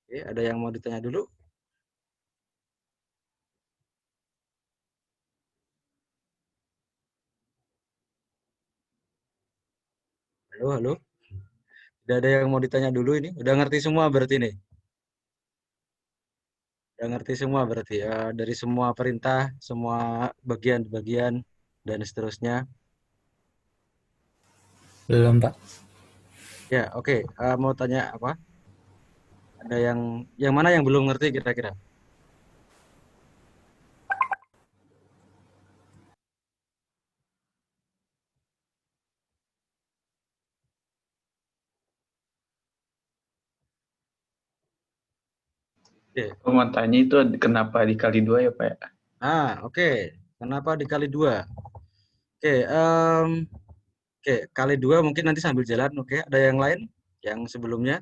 Oke, ada yang mau ditanya dulu? Halo, halo. Udah ada yang mau ditanya dulu ini? Udah ngerti semua berarti nih? Udah ngerti semua berarti ya, dari semua perintah, semua bagian-bagian, dan seterusnya. Belum, Pak. Ya, oke. Mau tanya apa? Ada yang mana yang belum ngerti kira-kira? Oke. Aku mau tanya itu kenapa dikali dua ya, Pak ya? Oke. Kenapa dikali dua? Oke, oke, kali dua mungkin nanti sambil jalan. Oke, ada yang lain yang sebelumnya?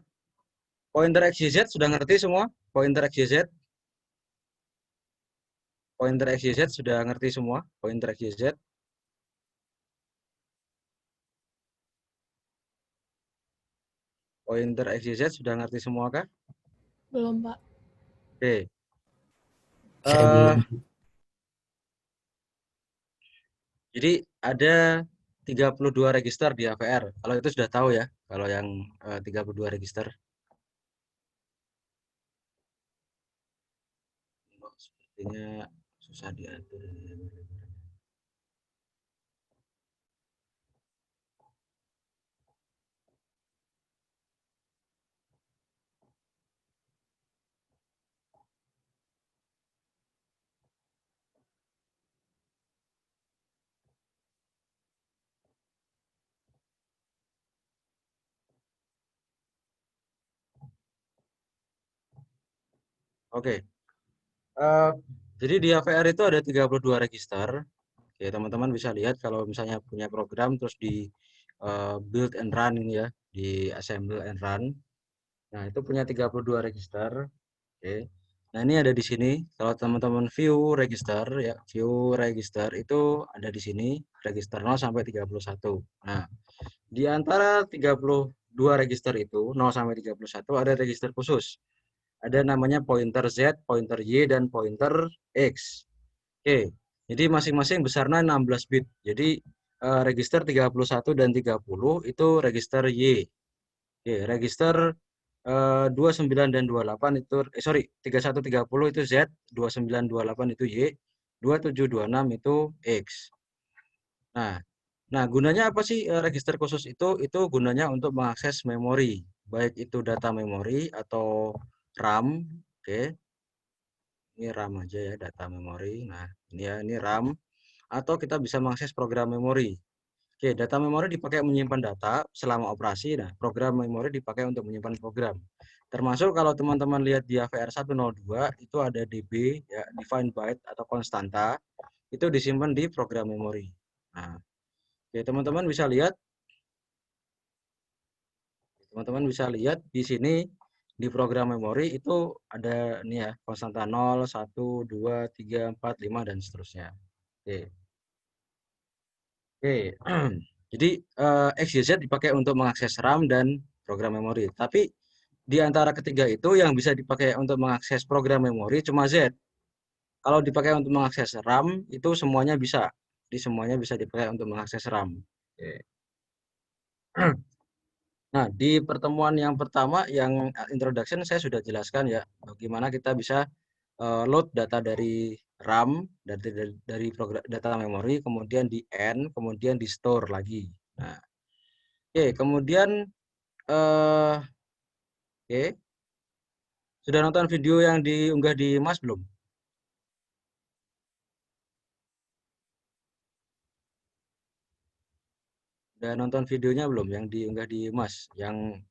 Pointer XYZ sudah ngerti semua? Pointer XYZ, pointer XYZ sudah ngerti semua? Pointer XYZ, pointer XYZ sudah ngerti semua kah? Belum, Pak. Oke. Saya eh belum. jadi ada 32 register di AVR. Kalau itu sudah tahu ya, kalau yang 32 register. Oh, sepertinya susah diatur. Oke. eh, jadi di AVR itu ada 32 register. Oke, teman-teman bisa lihat kalau misalnya punya program terus di build and run ini ya, di assemble and run. Nah, itu punya 32 register. Oke. Nah, ini ada di sini. Kalau teman-teman view register ya, view register itu ada di sini, register 0 sampai 31. Nah, di antara 32 register itu 0 sampai 31 ada register khusus. Ada namanya pointer Z, pointer Y, dan pointer X. Oke, jadi masing-masing besarnya 16 bit. Jadi register 31 dan 30 itu register Y. Oke, register 29 dan 28 itu sorry, 31 30 itu Z, 29 28 itu Y, 27 26 itu X. Nah, nah gunanya apa sih register khusus itu? Itu gunanya untuk mengakses memori, baik itu data memori atau RAM. Oke, ini RAM aja ya, data memori. Nah, ini ya, ini RAM. Atau kita bisa mengakses program memori. Oke, data memori dipakai menyimpan data selama operasi. Nah, program memori dipakai untuk menyimpan program. Termasuk kalau teman-teman lihat di AVR 102 itu ada DB ya, defined byte atau konstanta, itu disimpan di program memori. Nah, oke, teman-teman bisa lihat di sini di program memori itu ada nih ya, konstanta 0, 1, 2, 3, 4, 5 dan seterusnya. Oke. Oke, jadi XYZ dipakai untuk mengakses RAM dan program memori. Tapi di antara ketiga itu yang bisa dipakai untuk mengakses program memori cuma Z. Kalau dipakai untuk mengakses RAM itu semuanya bisa. Jadi semuanya bisa dipakai untuk mengakses RAM. Oke. Nah, di pertemuan yang pertama yang introduction saya sudah jelaskan ya bagaimana kita bisa load data dari RAM, dari program data memori, kemudian di end, kemudian di store lagi. Nah, oke, kemudian eh oke, sudah nonton video yang diunggah di Mas belum? Udah nonton videonya belum yang diunggah di Mas? Yang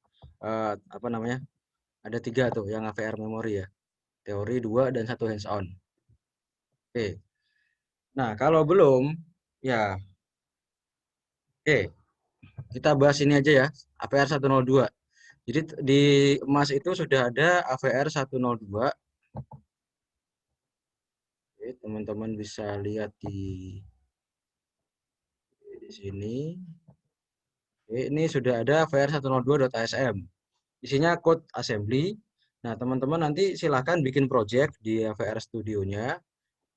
apa namanya? Ada 3 tuh yang AVR memori ya. Teori 2 dan 1 hands on. Oke. Nah, kalau belum ya oke, kita bahas ini aja ya. AVR 102. Jadi di Mas itu sudah ada AVR 102. Oke, teman-teman bisa lihat di sini. Oke, ini sudah ada AVR 102.asm. Isinya code assembly, Nah, teman-teman nanti silahkan bikin project di AVR Studio-nya,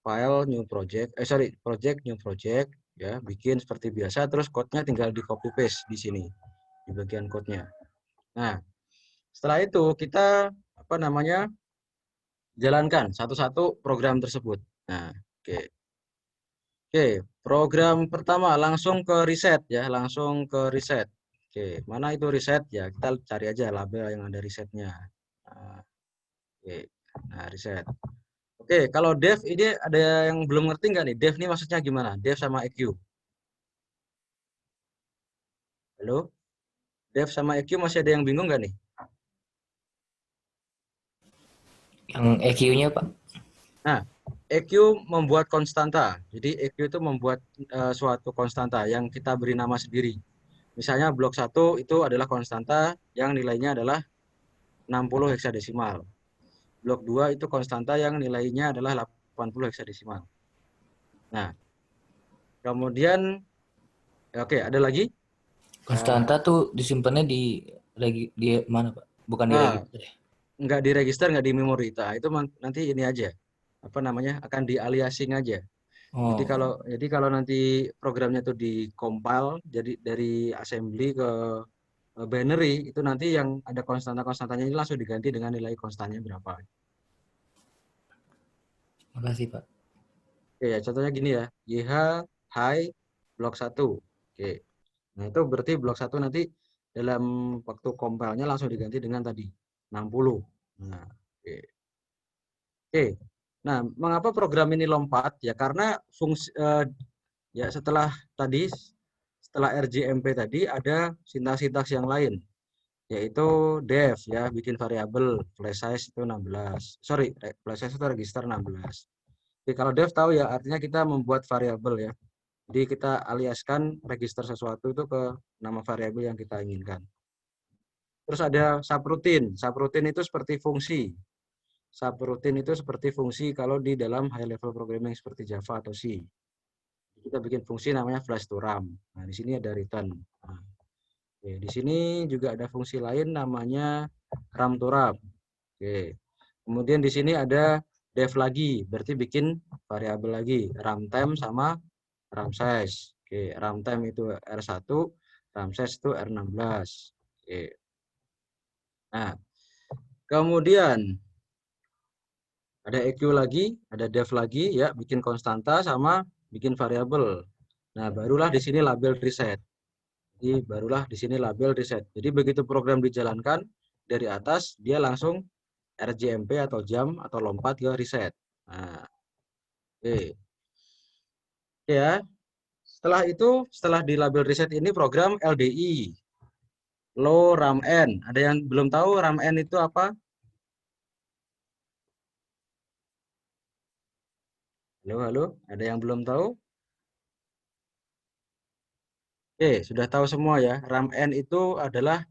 file new project, project new project, ya, bikin seperti biasa, terus code-nya tinggal di copy paste di sini, di bagian code-nya. Nah, setelah itu kita jalankan satu-satu program tersebut. Nah, oke. Oke, program pertama langsung ke reset ya, langsung ke reset. Oke, mana itu reset ya? Kita cari aja label yang ada resetnya. Nah, oke, nah reset. Oke, kalau dev ini ada yang belum ngerti nggak nih? Dev ini maksudnya gimana? Dev sama EQ. Halo? Dev sama EQ masih ada yang bingung nggak nih? Yang EQ-nya, Pak. Nah, EQ membuat konstanta. Jadi EQ itu membuat suatu konstanta yang kita beri nama sendiri. Misalnya blok 1 itu adalah konstanta yang nilainya adalah 60 heksadesimal. Blok 2 itu konstanta yang nilainya adalah 80 heksadesimal. Nah, kemudian oke, ada lagi? Konstanta tuh disimpannya di mana, Pak? Bukan di Nah, register ya? nggak di register, nggak di memori. Nah, itu nanti ini aja. Apa namanya? Akan di aliasing aja. Oh, Jadi kalau nanti programnya itu di compile jadi dari assembly ke binary itu nanti yang ada konstanta-konstantanya ini langsung diganti dengan nilai konstannya berapa. makasih, Pak. Oke, ya, contohnya gini ya. YH high blok 1. Oke. Nah, itu berarti blok 1 nanti dalam waktu compile-nya langsung diganti dengan tadi 60. Nah, oke. Oke. Nah, mengapa program ini lompat? Ya karena ya setelah RJMP tadi ada sintaks-sintaks yang lain, yaitu def ya, bikin variabel flash size itu 16. Sorry, flash size itu register 16. Jadi kalau def tahu ya, artinya kita membuat variabel ya. Jadi kita aliaskan register sesuatu itu ke nama variabel yang kita inginkan. Terus ada subroutine. Subroutine itu seperti fungsi. Subroutine itu seperti fungsi kalau di dalam high level programming seperti Java atau C. Kita bikin fungsi namanya flash to RAM. Nah, di sini ada return. Nah, oke, di sini juga ada fungsi lain namanya RAM to RAM. Oke. Kemudian di sini ada def lagi, berarti bikin variabel lagi, runtime sama RAM size. Oke, runtime itu R1, RAM size itu R16. Oke. Nah, kemudian ada EQ lagi, ada def lagi ya, bikin konstanta sama bikin variabel. Nah, barulah di sini label reset. Jadi begitu program dijalankan dari atas, dia langsung RJMP atau jump atau lompat ke reset. Nah, oke. Ya, setelah di label reset ini program LDI, low RAM N. Ada yang belum tahu RAM N itu apa? Halo, halo. Ada yang belum tahu? Oke, sudah tahu semua ya. RAM N itu adalah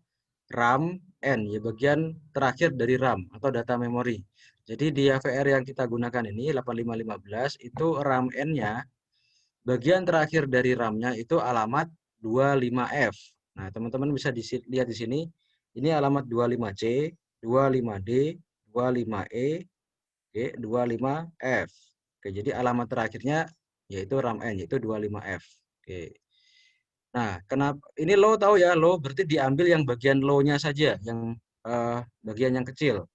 RAM N, ya bagian terakhir dari RAM atau data memori. Jadi di AVR yang kita gunakan ini 8515 itu RAM N-nya bagian terakhir dari RAM-nya itu alamat 25F. Nah, teman-teman bisa lihat di sini. Ini alamat 25C, 25D, 25E, oke, 25F. Oke, jadi alamat terakhirnya yaitu RAM N, yaitu 25F. Oke. Nah, kenapa ini low tahu ya, low berarti diambil yang bagian low-nya saja, yang bagian yang kecil.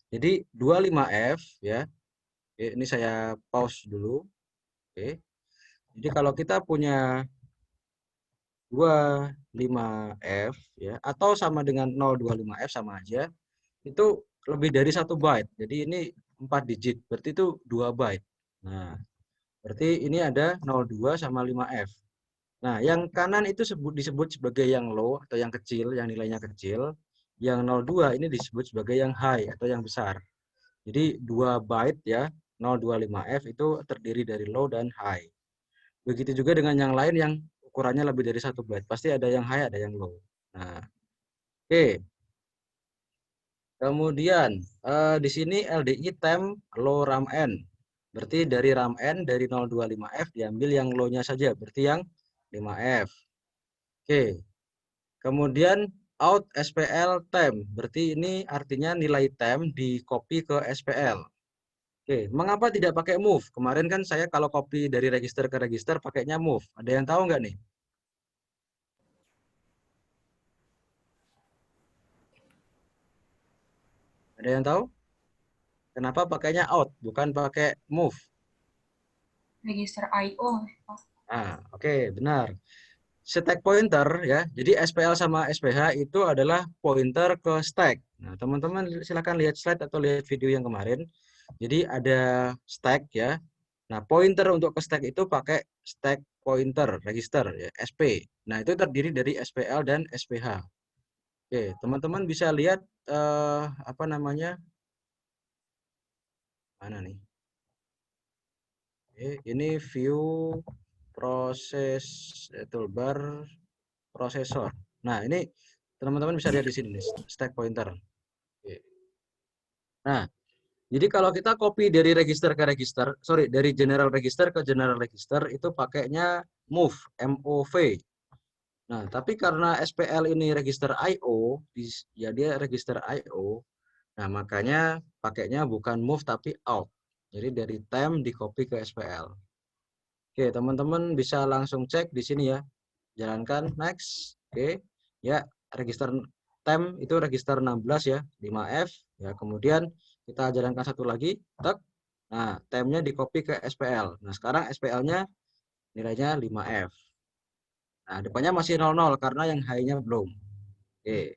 Jadi 25F ya. Oke, ini saya pause dulu. Oke. Jadi kalau kita punya 25F ya atau sama dengan 025F sama aja, itu lebih dari 1 byte. Jadi ini 4 digit, berarti itu 2 byte. Nah, berarti ini ada 02 sama 5F. Nah, yang kanan itu disebut sebagai yang low atau yang kecil, yang nilainya kecil. Yang 02 ini disebut sebagai yang high atau yang besar. Jadi 2 byte ya, 025F itu terdiri dari low dan high. Begitu juga dengan yang lain yang ukurannya lebih dari 1 byte. Pasti ada yang high, ada yang low. Nah, oke. Kemudian di sini LDI temp low RAM N. Berarti dari RAM N dari 025F diambil yang low-nya saja, berarti yang 5F. Oke. Kemudian out SPL temp. Berarti ini artinya nilai temp di copy ke SPL. Oke, mengapa tidak pakai move? Kemarin kan saya kalau copy dari register ke register pakainya move. Ada yang tahu nggak nih? Ada yang tahu? Kenapa pakainya out, bukan pakai move? Register IO. Nah, oke, benar. Stack pointer ya. Jadi SPL sama SPH itu adalah pointer ke stack. Nah, teman-teman silakan lihat slide atau lihat video yang kemarin. Jadi ada stack ya. Nah, pointer untuk ke stack itu pakai stack pointer register ya, SP. Nah, itu terdiri dari SPL dan SPH. Oke, teman-teman bisa lihat apa namanya? Mana nih? Oke, ini view proses toolbar prosesor. Nah, ini teman-teman bisa lihat di sini nih, stack pointer. Oke. Nah, jadi kalau kita copy dari register ke register, sorry, dari general register ke general register itu pakainya move, MOV. Nah, tapi karena SPL ini register IO, ya dia register IO, nah makanya pakainya bukan move tapi out. Jadi dari temp di copy ke SPL. Oke, teman-teman bisa langsung cek di sini ya. Jalankan next. Oke. Ya, register temp itu register 16 ya, 5F. Ya, kemudian kita jalankan satu lagi, tek. Nah, tempnya di copy ke SPL. Nah, sekarang SPL-nya nilainya 5F. Nah, depannya masih 00 karena yang high-nya belum. Oke.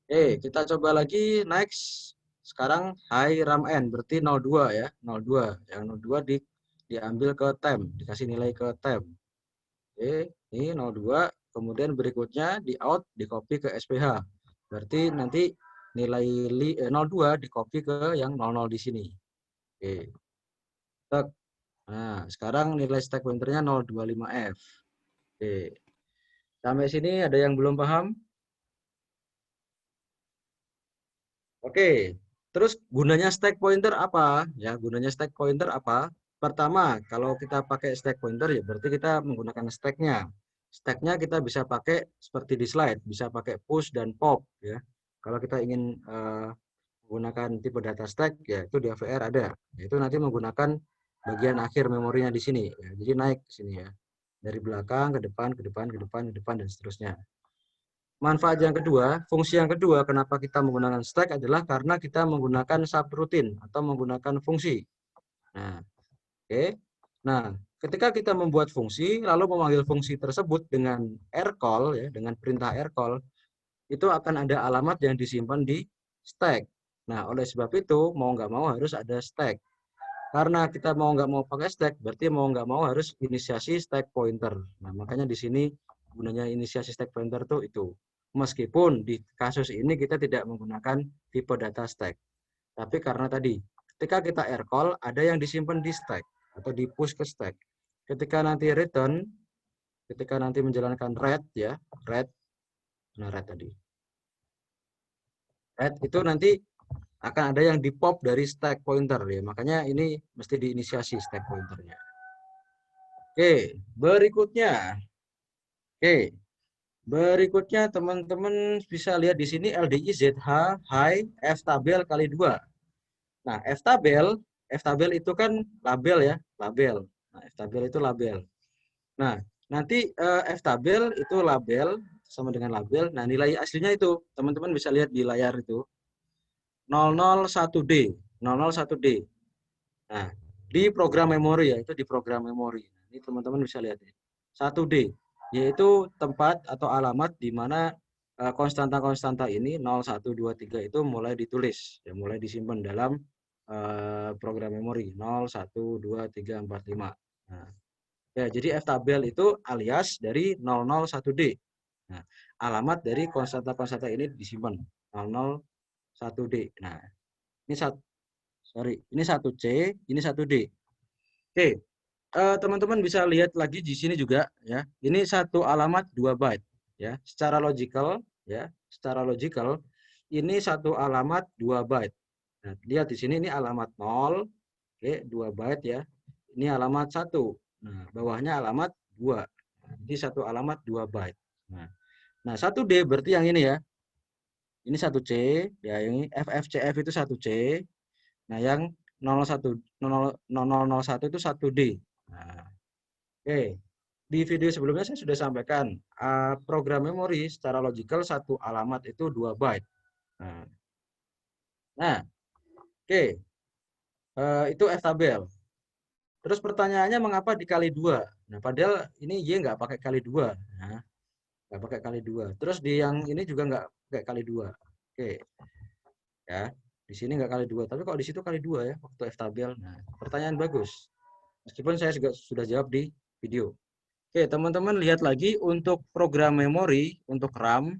Oke, kita coba lagi next. Sekarang high RAM N berarti 02 ya, 02. Yang 02 diambil ke temp, dikasih nilai ke temp. Oke, ini 02. Kemudian berikutnya di out, di copy ke SPH. Berarti nanti nilai 02 di copy ke yang 00 di sini. Oke. Tek. Nah, sekarang nilai stack pointernya 025F. Oke. Sampai sini ada yang belum paham? Oke. Terus gunanya stack pointer apa? Ya, gunanya stack pointer apa? Pertama, kalau kita pakai stack pointer ya berarti kita menggunakan stacknya. Stacknya kita bisa pakai seperti di slide, bisa pakai push dan pop ya. Kalau kita ingin menggunakan tipe data stack ya itu di AVR ada. Itu nanti menggunakan bagian akhir memorinya di sini. Ya. Jadi naik ke sini ya. Dari belakang ke depan, ke depan, ke depan, ke depan dan seterusnya. Manfaat yang kedua, fungsi yang kedua kenapa kita menggunakan stack adalah karena kita menggunakan subroutine atau menggunakan fungsi. Nah, oke. Nah, ketika kita membuat fungsi lalu memanggil fungsi tersebut dengan rcall ya, dengan perintah rcall, itu akan ada alamat yang disimpan di stack. Nah, oleh sebab itu mau nggak mau harus ada stack. Karena kita mau nggak mau pakai stack, berarti mau nggak mau harus inisiasi stack pointer. Nah, makanya di sini gunanya inisiasi stack pointer tuh itu. Meskipun di kasus ini kita tidak menggunakan tipe data stack. Tapi karena tadi, ketika kita rcall, ada yang disimpan di stack atau di push ke stack. Ketika nanti return, ketika nanti menjalankan read ya, read, nah read tadi. Read itu nanti akan ada yang di pop dari stack pointer ya. Makanya ini mesti diinisiasi stack pointernya. Oke, berikutnya. Oke, berikutnya teman-teman bisa lihat di sini LDI ZH high F tabel kali 2. Nah, F tabel itu kan label ya, label. Nah, F tabel itu label. Nah, nanti F tabel itu label sama dengan label. Nah, nilai aslinya itu teman-teman bisa lihat di layar itu 001D, 001D. Nah, di program memori ya, itu di program memori. Ini teman-teman bisa lihat ya. 1D, yaitu tempat atau alamat di mana konstanta-konstanta ini 0, 1, 2, 3 itu mulai ditulis, ya mulai disimpan dalam program memori 0, 1, 2, 3, 4, 5. Nah, ya, jadi F-tabel itu alias dari 001D. Nah, alamat dari konstanta-konstanta ini disimpan 001D. Nah, ini ini 1C, ini 1D. Oke, teman-teman bisa lihat lagi di sini juga ya. Ini satu alamat 2 byte ya. Secara logical ya, secara logical ini satu alamat 2 byte. Nah, lihat di sini ini alamat 0, oke, 2 byte ya. Ini alamat 1. Nah, bawahnya alamat 2. Nah, jadi satu alamat 2 byte. Nah, Nah, 1D berarti yang ini ya. Ini 1C, ya ini FFCF itu 1C. Nah, yang 01 0001 itu 1D. Nah, oke. Di video sebelumnya saya sudah sampaikan program memori secara logikal satu alamat itu 2 byte. Nah, oke. Itu F tabel. Terus pertanyaannya mengapa dikali 2? Nah, padahal ini Y nggak pakai kali 2. Nah, nggak pakai kali 2. Terus di yang ini juga nggak pakai kali 2. Oke. Ya, di sini nggak kali 2. Tapi kok di situ kali 2 ya, waktu F tabel. Nah, pertanyaan bagus. Meskipun saya juga sudah jawab di video. Oke, teman-teman lihat lagi untuk program memori, untuk RAM.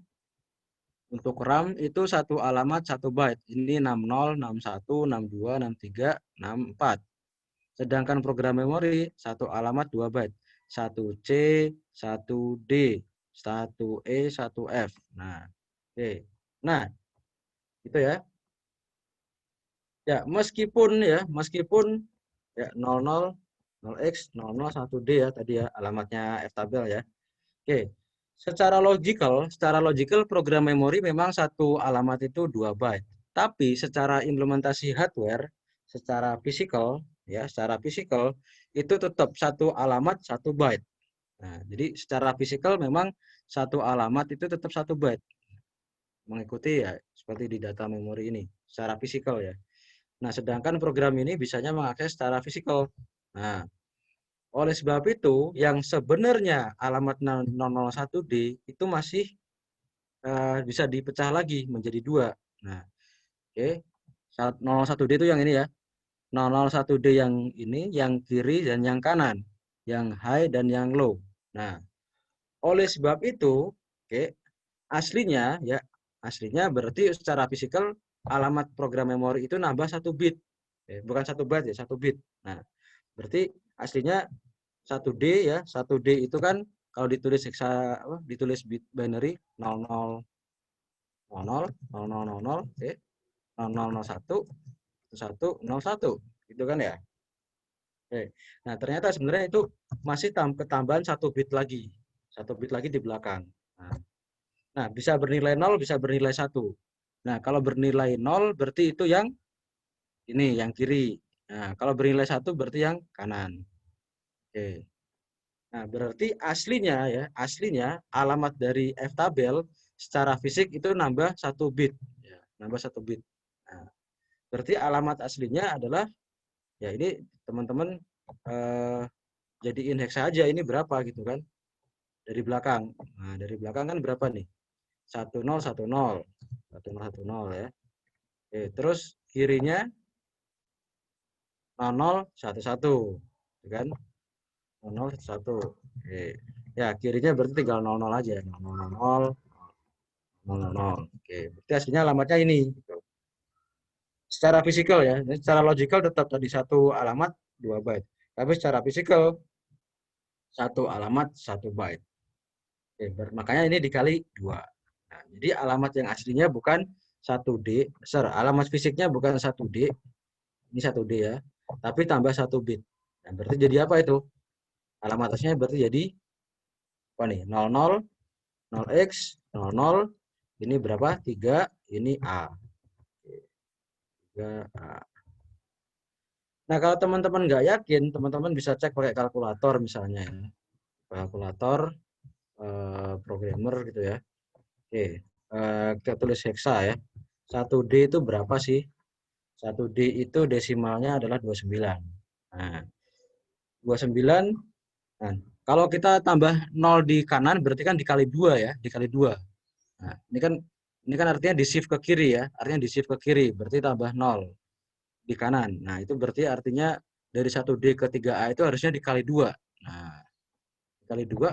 Untuk RAM itu satu alamat 1 byte. Ini 60, 61, 62, 63, 64. Sedangkan program memori satu alamat 2 byte. 1C, 1D, 1E, 1F. Nah, oke. Nah, itu ya. Ya, meskipun ya 00, 0x, 00, 1D ya tadi ya alamatnya F tabel ya. Oke. Secara logikal program memori memang satu alamat itu 2 byte. Tapi secara implementasi hardware, secara fisikal itu tetap satu alamat 1 byte. Nah, jadi secara fisikal memang satu alamat itu tetap 1 byte. Mengikuti ya seperti di data memori ini secara fisikal ya. Nah, sedangkan program ini bisanya mengakses secara fisikal. Nah, oleh sebab itu yang sebenarnya alamat 001D itu masih bisa dipecah lagi menjadi 2. Nah, oke. 001D itu yang ini ya. 001D yang ini, yang kiri dan yang kanan, yang high dan yang low. Nah, oleh sebab itu, oke, aslinya berarti secara fisikal alamat program memori itu nambah 1 bit. Bukan 1 byte ya, 1 bit. Nah, berarti aslinya 1D ya, 1D itu kan kalau ditulis ditulis bit binary 00 00 0000 0001 101 gitu kan ya. Oke. Nah, ternyata sebenarnya itu masih ketambahan 1 bit lagi. 1 bit lagi di belakang. Nah, bisa bernilai 0, bisa bernilai 1. Nah, kalau bernilai 0 berarti itu yang ini, yang kiri. Nah, kalau bernilai 1 berarti yang kanan. Oke. Nah, berarti aslinya alamat dari F tabel secara fisik itu nambah 1 bit. Ya, nambah 1 bit. Nah, berarti alamat aslinya adalah, ya ini teman-teman jadiin hexa aja ini berapa gitu kan. Dari belakang. Nah, dari belakang kan berapa nih? 1010. 1010 ya. Oke, terus kirinya 0011. Gitu kan? 0011. Oke. Ya, kirinya berarti tinggal 00 aja. 0000. 00. Oke, berarti aslinya alamatnya ini. Secara fisikal ya, secara logikal tetap tadi satu alamat 2 byte. Tapi secara fisikal satu alamat 1 byte. Oke, makanya ini dikali 2. Nah, jadi alamat yang aslinya bukan 1D, alamat fisiknya bukan 1D, ini 1D ya, tapi tambah 1 bit. Nah, berarti jadi apa itu? Alamat aslinya berarti jadi apa nih? 00, 0x, 00, ini berapa? 3, ini A. 3A. Nah, kalau teman-teman nggak yakin, teman-teman bisa cek pakai kalkulator misalnya ya. Kalkulator programmer gitu ya. Oke, kita tulis hexa ya. 1D itu berapa sih? 1D itu desimalnya adalah 29. Nah, 29. Nah, kalau kita tambah 0 di kanan berarti kan dikali 2 ya, dikali 2. Nah, ini kan artinya di shift ke kiri ya, artinya di shift ke kiri, berarti tambah 0 di kanan. Nah, itu berarti artinya dari 1D ke 3A itu harusnya dikali 2. Nah, dikali 2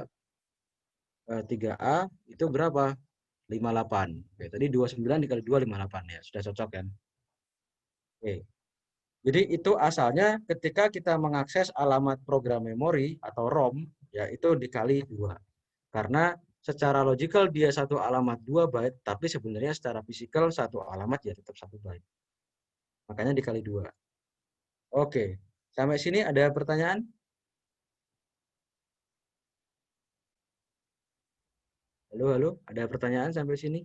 3A itu berapa? 58. Oke, tadi 29 dikali 2 58 ya, sudah cocok kan? Oke. Jadi itu asalnya ketika kita mengakses alamat program memori atau ROM, ya itu dikali 2. Karena secara logikal dia satu alamat 2 byte, tapi sebenarnya secara fisikal satu alamat ya tetap 1 byte. Makanya dikali 2. Oke, sampai sini ada pertanyaan? Halo, halo, ada pertanyaan sampai sini?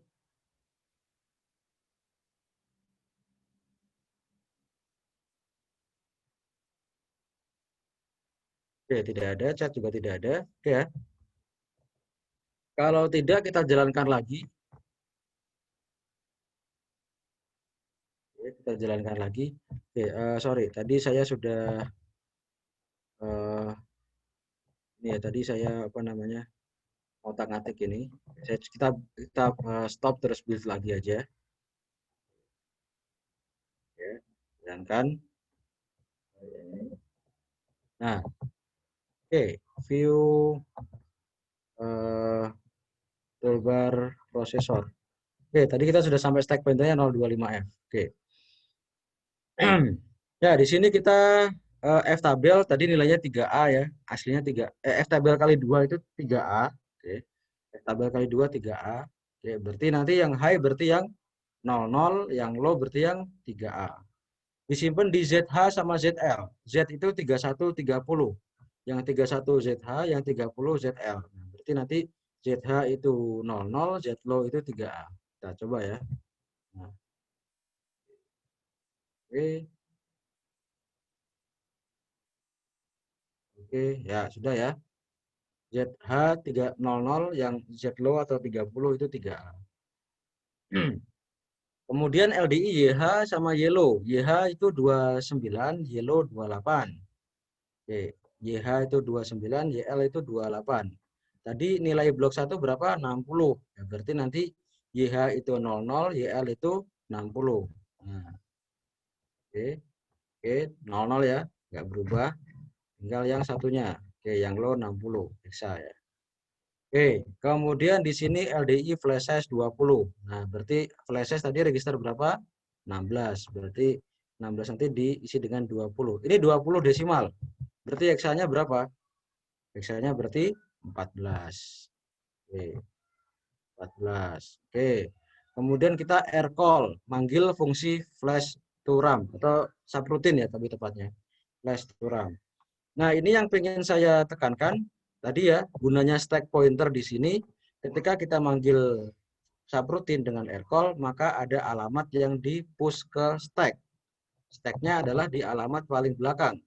Oke, tidak ada, chat juga tidak ada. Oke ya. Kalau tidak, kita jalankan lagi. Oke, kita jalankan lagi. Oke, sorry, tadi saya sudah eh, ini ya, tadi saya apa namanya otak-atik ini. Kita stop terus build lagi aja. Oke, jalankan. Nah, oke, view eh, toolbar prosesor. Oke, tadi kita sudah sampai stack pointernya 025F. Oke. Ya, di sini kita F tabel tadi nilainya 3A ya. Aslinya 3 F tabel kali 2 itu 3A. Oke. F tabel kali 2 3A. Oke, berarti nanti yang high berarti yang 00, yang low berarti yang 3A. Disimpan di ZH sama ZL. Z itu 31 30. Yang 31 ZH, yang 30 ZL. Nah, berarti nanti ZH itu 00, Z low itu 3A. Kita coba ya. Nah, oke. Oke, ya sudah ya. ZH 300 yang Z low atau 30 itu 3A. Kemudian LDI YH sama yellow. YH itu 29, yellow 28. Oke, YH itu 29, YL itu 28. Tadi nilai blok 1 berapa? 60. Ya, berarti nanti YH itu 00, YL itu 60. Nah, oke, oke, 00 ya, nggak berubah. Tinggal yang satunya. Oke, yang low 60. Bisa ya. Oke, kemudian di sini LDI flash size 20. Nah, berarti flash size tadi register berapa? 16. Berarti 16 nanti diisi dengan 20. Ini 20 desimal. Berarti heksanya berapa? Heksanya berarti 14. Oke, 14. Oke. Kemudian kita rcall, manggil fungsi flash to RAM atau subroutine ya tapi tepatnya. Flash to RAM. Nah, ini yang pengen saya tekankan tadi ya, gunanya stack pointer di sini ketika kita manggil subroutine dengan rcall, maka ada alamat yang di push ke stack. Stacknya adalah di alamat paling belakang.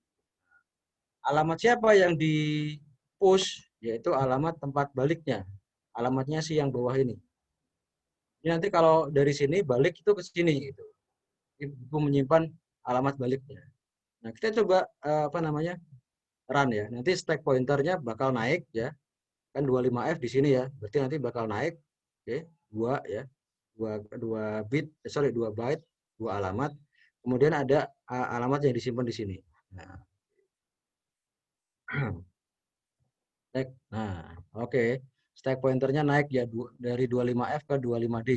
Alamat siapa yang di push? Yaitu alamat tempat baliknya. Alamatnya si yang bawah ini. Ini nanti kalau dari sini balik itu ke sini gitu. Itu menyimpan alamat baliknya. Nah, kita coba apa namanya? Run ya. Nanti stack pointernya bakal naik ya. Kan 25F di sini ya. Berarti nanti bakal naik. Oke, 2 ya. 2 bit, sorry 2 byte, 2 alamat. Kemudian ada alamat yang disimpan di sini. Nah, nah oke. Okay. Stack pointernya naik ya dari 25F ke 25D.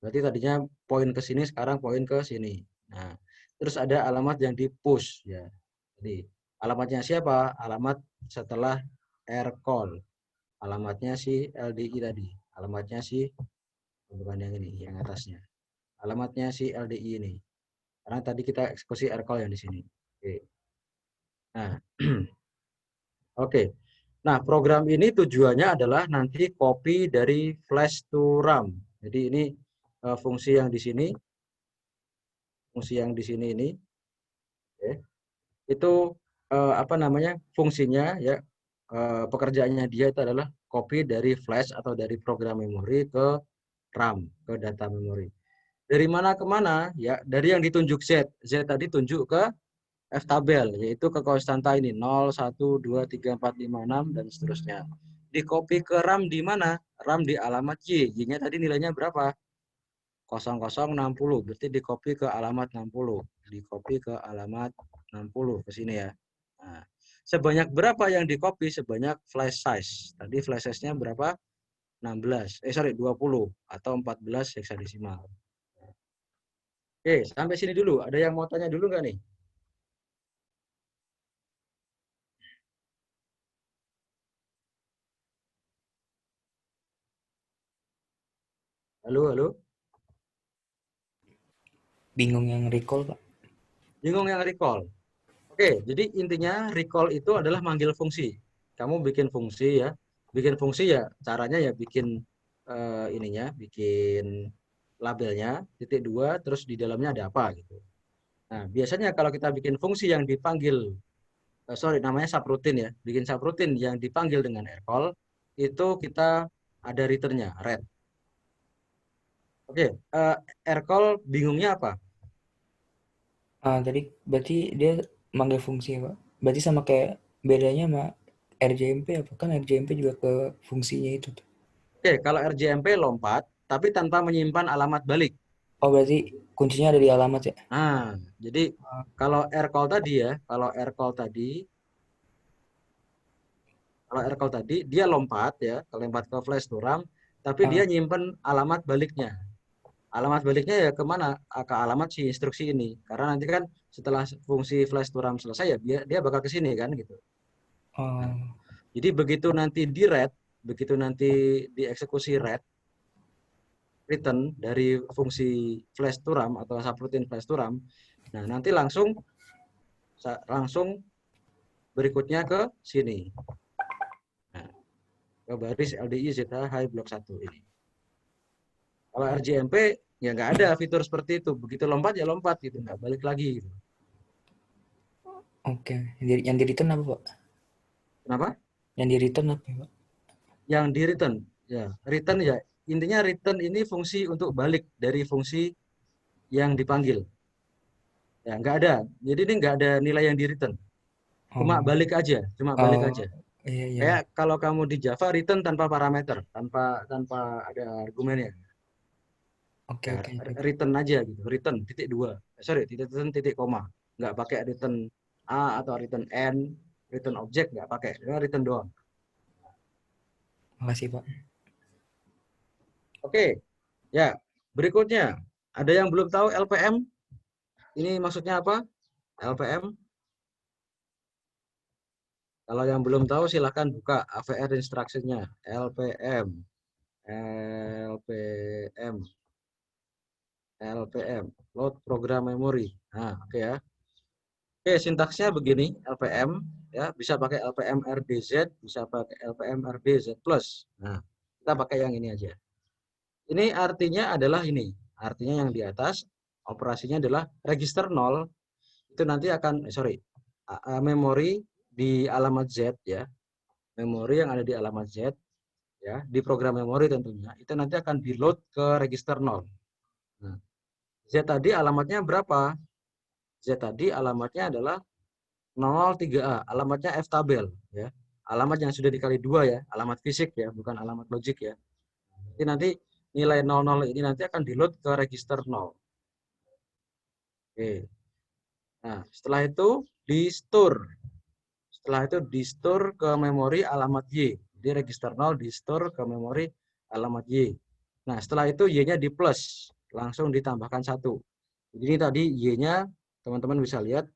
Berarti tadinya poin ke sini, sekarang poin ke sini. Nah, terus ada alamat yang di push ya. Jadi alamatnya siapa? Alamat setelah rcall. Alamatnya si LDI tadi. Alamatnya si bukan yang ini, yang atasnya. Alamatnya si LDI ini. Karena tadi kita eksekusi rcall yang di sini. Oke. Nah, oke. Nah, program ini tujuannya adalah nanti copy dari flash to RAM. Jadi ini fungsi yang di sini, fungsi yang di sini ini, oke. Itu apa namanya fungsinya ya pekerjaannya dia itu adalah copy dari flash atau dari program memori ke RAM, ke data memori. Dari mana ke mana? Ya, dari yang ditunjuk Z. Z tadi tunjuk ke F tabel, yaitu ke konstanta ini 0, 1, 2, 3, 4, 5, 6 dan seterusnya. Di copy ke RAM di mana? RAM di alamat Y. Y-nya tadi nilainya berapa? 0060. Berarti di copy ke alamat 60. Di copy ke alamat 60 ke sini ya. Nah, sebanyak berapa yang di copy? Sebanyak flash size. Tadi flash size-nya berapa? 16. 20 atau 14 heksadesimal. Oke, sampai sini dulu. Ada yang mau tanya dulu nggak nih? Halo, halo. Bingung yang recall, Pak. Bingung yang recall. Oke, jadi intinya recall itu adalah manggil fungsi. Kamu bikin fungsi ya. Bikin fungsi ya caranya ya bikin ininya, bikin labelnya, titik 2, terus di dalamnya ada apa gitu. Nah, biasanya kalau kita bikin fungsi yang dipanggil, namanya subroutine ya, bikin subroutine yang dipanggil dengan rcall, itu kita ada return-nya, ret. Oke, rcall bingungnya apa? Tadi berarti dia manggil fungsi ya, Pak. Berarti sama kayak bedanya sama RJMP apa? Kan RJMP juga ke fungsinya itu tuh. Oke, kalau RJMP lompat, tapi tanpa menyimpan alamat balik. Oh, berarti kuncinya ada di alamat ya? Nah, jadi kalau rcall tadi ya, dia lompat ya, lompat ke flash to RAM, tapi dia Ah, nyimpen alamat baliknya. Alamat baliknya ya kemana? Ke alamat si instruksi ini. Karena nanti kan setelah fungsi flash to RAM selesai ya, dia bakal ke sini kan gitu. Nah, oh, jadi begitu nanti di read, begitu nanti dieksekusi read, return dari fungsi flash to RAM atau subroutine flash to RAM, nah nanti langsung berikutnya ke sini. Nah, ke baris LDI ZH high blok 1 ini. Kalau RJMP ya nggak ada fitur seperti itu. Begitu lompat ya lompat gitu, nggak balik lagi gitu. oke. Yang di return apa, Pak? Kenapa? Yang di return apa ya, Pak? Yang di return ya, return ya intinya return ini fungsi untuk balik dari fungsi yang dipanggil. Ya nggak ada. Jadi ini nggak ada nilai yang di return. Cuma Oh, balik aja, cuma balik oh, aja. iya, iya, Kayak iya. kalau kamu di Java return tanpa parameter, tanpa tanpa ada argumennya. Oke, Ya, oke, oke. return aja gitu, return titik dua, sorry titik return titik koma, nggak pakai return a atau return n, return object nggak pakai, cuma return doang. Makasih, Pak. Oke, ya berikutnya ada yang belum tahu LPM ini maksudnya apa? LPM, kalau yang belum tahu silahkan buka AVR instruction-nya. LPM, LPM, LPM, load program memory. Nah, oke ya. Oke, sintaksnya begini, LPM ya, bisa pakai LPM RDZ, bisa pakai LPM RDZ plus. Nah, kita pakai yang ini aja. Ini artinya adalah ini. Artinya yang di atas operasinya adalah register 0 itu nanti akan memori di alamat Z ya. Memori yang ada di alamat Z ya, di program memori tentunya, itu nanti akan di load ke register 0. Nah, Z tadi alamatnya berapa? Z tadi alamatnya adalah 003A, alamatnya F tabel ya. Alamat yang sudah dikali 2 ya, alamat fisik ya, bukan alamat logik ya. Jadi nanti nilai 00 ini nanti akan di-load ke register 0. Oke. Nah, setelah itu di-store. Setelah itu di-store ke memori alamat Y. Jadi register 0 di-store ke memori alamat Y. Nah, setelah itu Y-nya di plus, langsung ditambahkan 1. Jadi ini tadi Y-nya teman-teman bisa lihat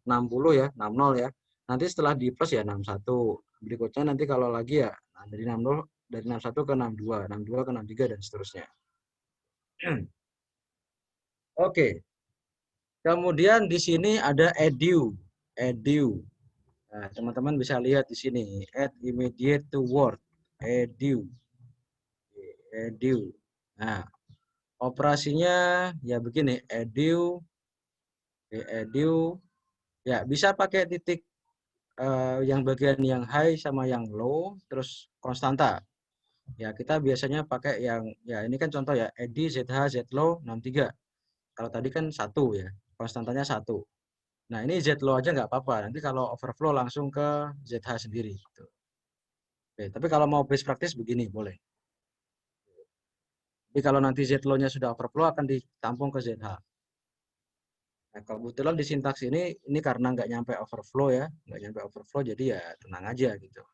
60 ya, 60 ya. Nanti setelah di plus ya 61. Berikutnya nanti kalau lagi ya dari 60, dari 61 ke 62, 62 ke 63 dan seterusnya. Oke. Kemudian di sini ada edu. Edu. Nah, teman-teman bisa lihat di sini add immediate to word. Edu. Edu. Nah, operasinya ya begini, edu, edu ya bisa pakai titik yang bagian yang high sama yang low, terus konstanta. Ya kita biasanya pakai yang, ya ini kan contoh ya, ed, zh, zlow 63. Kalau tadi kan 1 ya, konstantanya 1. Nah ini zlow aja nggak apa-apa, nanti kalau overflow langsung ke zh sendiri. Gitu. Oke, tapi kalau mau best practice begini, boleh. Jadi kalau nanti zlow-nya sudah overflow akan ditampung ke zh. Nah, kebetulan di sintaks ini karena nggak nyampe overflow ya, nggak nyampe overflow, jadi ya tenang aja gitu.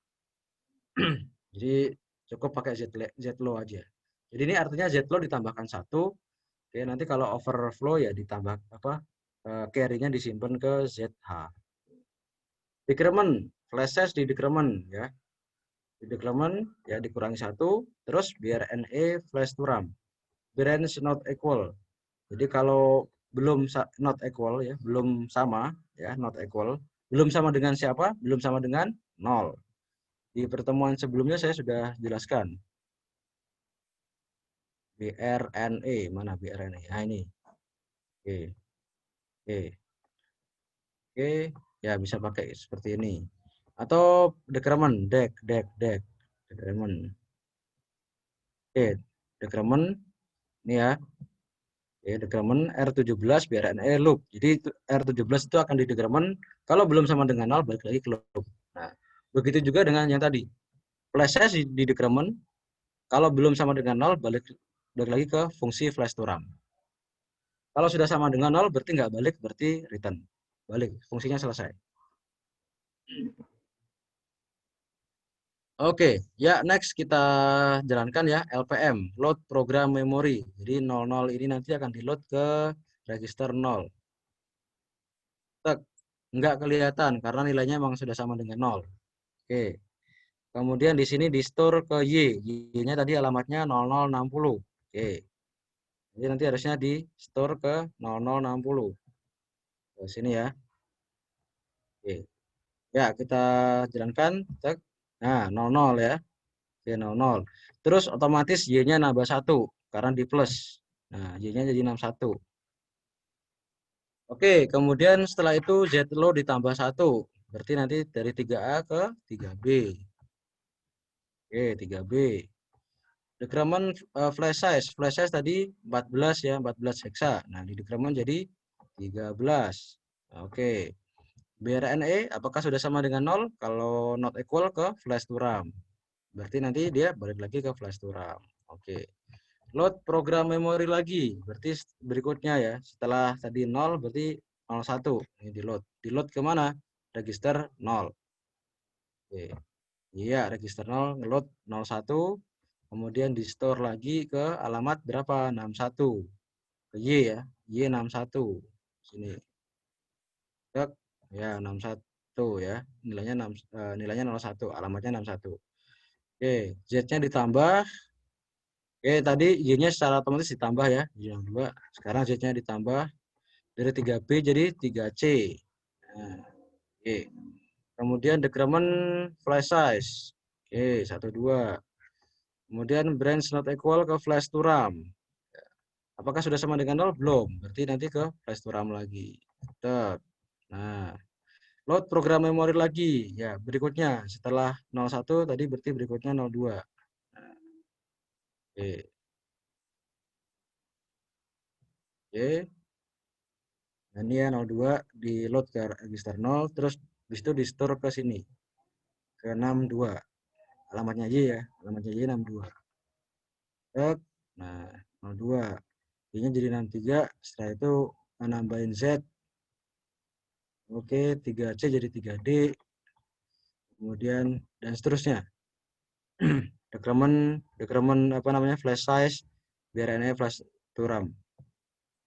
Jadi cukup pakai zlow aja. Jadi ini artinya zlow ditambahkan 1. Oke, nanti kalau overflow ya ditambah apa? Carry-nya disimpan ke ZH. Decrement, flash size di decrement ya. Di decrement ya dikurangi 1, terus biar NE flash to RAM. Branch not equal. Jadi kalau belum not equal ya, belum sama ya, not equal. Belum sama dengan siapa? Belum sama dengan 0. Di pertemuan sebelumnya saya sudah jelaskan. BRNE, mana BRNE? Nah, ini. Oke, oke, oke. Ya, bisa pakai seperti ini. Atau decrement, dek. Decrement. Oke, decrement ini ya. Oke, decrement R17 BRNE loop. Jadi R17 itu akan di decrement kalau belum sama dengan 0 balik lagi ke loop. Nah, begitu juga dengan yang tadi. Flash size di decrement kalau belum sama dengan 0 balik lagi ke fungsi flash to RAM. Kalau sudah sama dengan 0 berarti nggak balik, berarti return. Balik, fungsinya selesai. Oke, ya next kita jalankan ya LPM, load program memory. Jadi 00 ini nanti akan di load ke register 0. Tek, nggak kelihatan karena nilainya memang sudah sama dengan 0. Oke. Kemudian di sini di store ke Y. Y-nya tadi alamatnya 0060. Oke. Jadi nanti harusnya di store ke 0060. Ke sini ya. Oke. Ya, kita jalankan. Cek. Nah, 00 ya. Oke, 00. Terus otomatis Y-nya nambah 1 karena di plus. Nah, Y-nya jadi 61. Oke, kemudian setelah itu Z low ditambah 1. Berarti nanti dari 3A ke 3B. Oke, 3B. Decrement flash size. Flash size tadi 14 ya, 14 hexa. Nah, di decrement jadi 13. Oke. BRNE apakah sudah sama dengan 0? Kalau not equal ke flash to RAM. Berarti nanti dia balik lagi ke flash to RAM. Oke. Load program memori lagi. Berarti berikutnya ya. Setelah tadi 0 berarti 01. Ini di load. Di load kemana? Register 0. Oke. Iya, register 0, ngeload 01. Kemudian di store lagi ke alamat berapa? 61. Ke Y ya. Y 61. Sini. Cek. Ya, 61 ya. Nilainya 6, nilainya 01, alamatnya 61. Oke, Z-nya ditambah. Oke, tadi Y-nya secara otomatis ditambah ya. Yang 2. Sekarang Z-nya ditambah dari 3B jadi 3C. Nah, oke. Kemudian decrement flash size. Oke, 12. Kemudian branch not equal ke flash to RAM. Apakah sudah sama dengan 0? Belum. Berarti nanti ke flash to RAM lagi. Tet. Nah, load program memori lagi. Ya, berikutnya setelah 01 tadi berarti berikutnya 02. Nah, oke. Oke. Nah, ini ya 02 di load ke register 0 terus habis itu di store ke sini ke 62. Alamatnya Y ya, alamatnya Y 62. Tet. Nah, 02. Y-nya jadi 63, setelah itu nambahin Z. Oke, 3C jadi 3D. Kemudian dan seterusnya. Decrement apa namanya? Flash size, BRNE flash to RAM.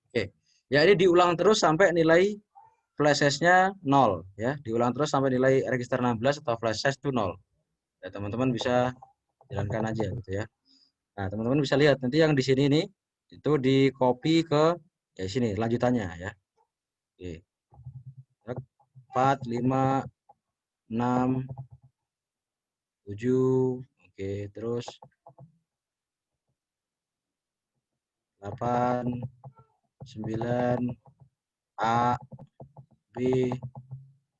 Oke. Ya, ini diulang terus sampai nilai flash size-nya 0 ya. Diulang terus sampai nilai register 16 atau flash size itu 0. Ya, teman-teman bisa jalankan aja gitu ya. Nah, teman-teman bisa lihat nanti yang di sini nih itu di copy ke ya sini lanjutannya ya. Oke. 4, 5, 6, 7, oke, terus 8, 9, A, B,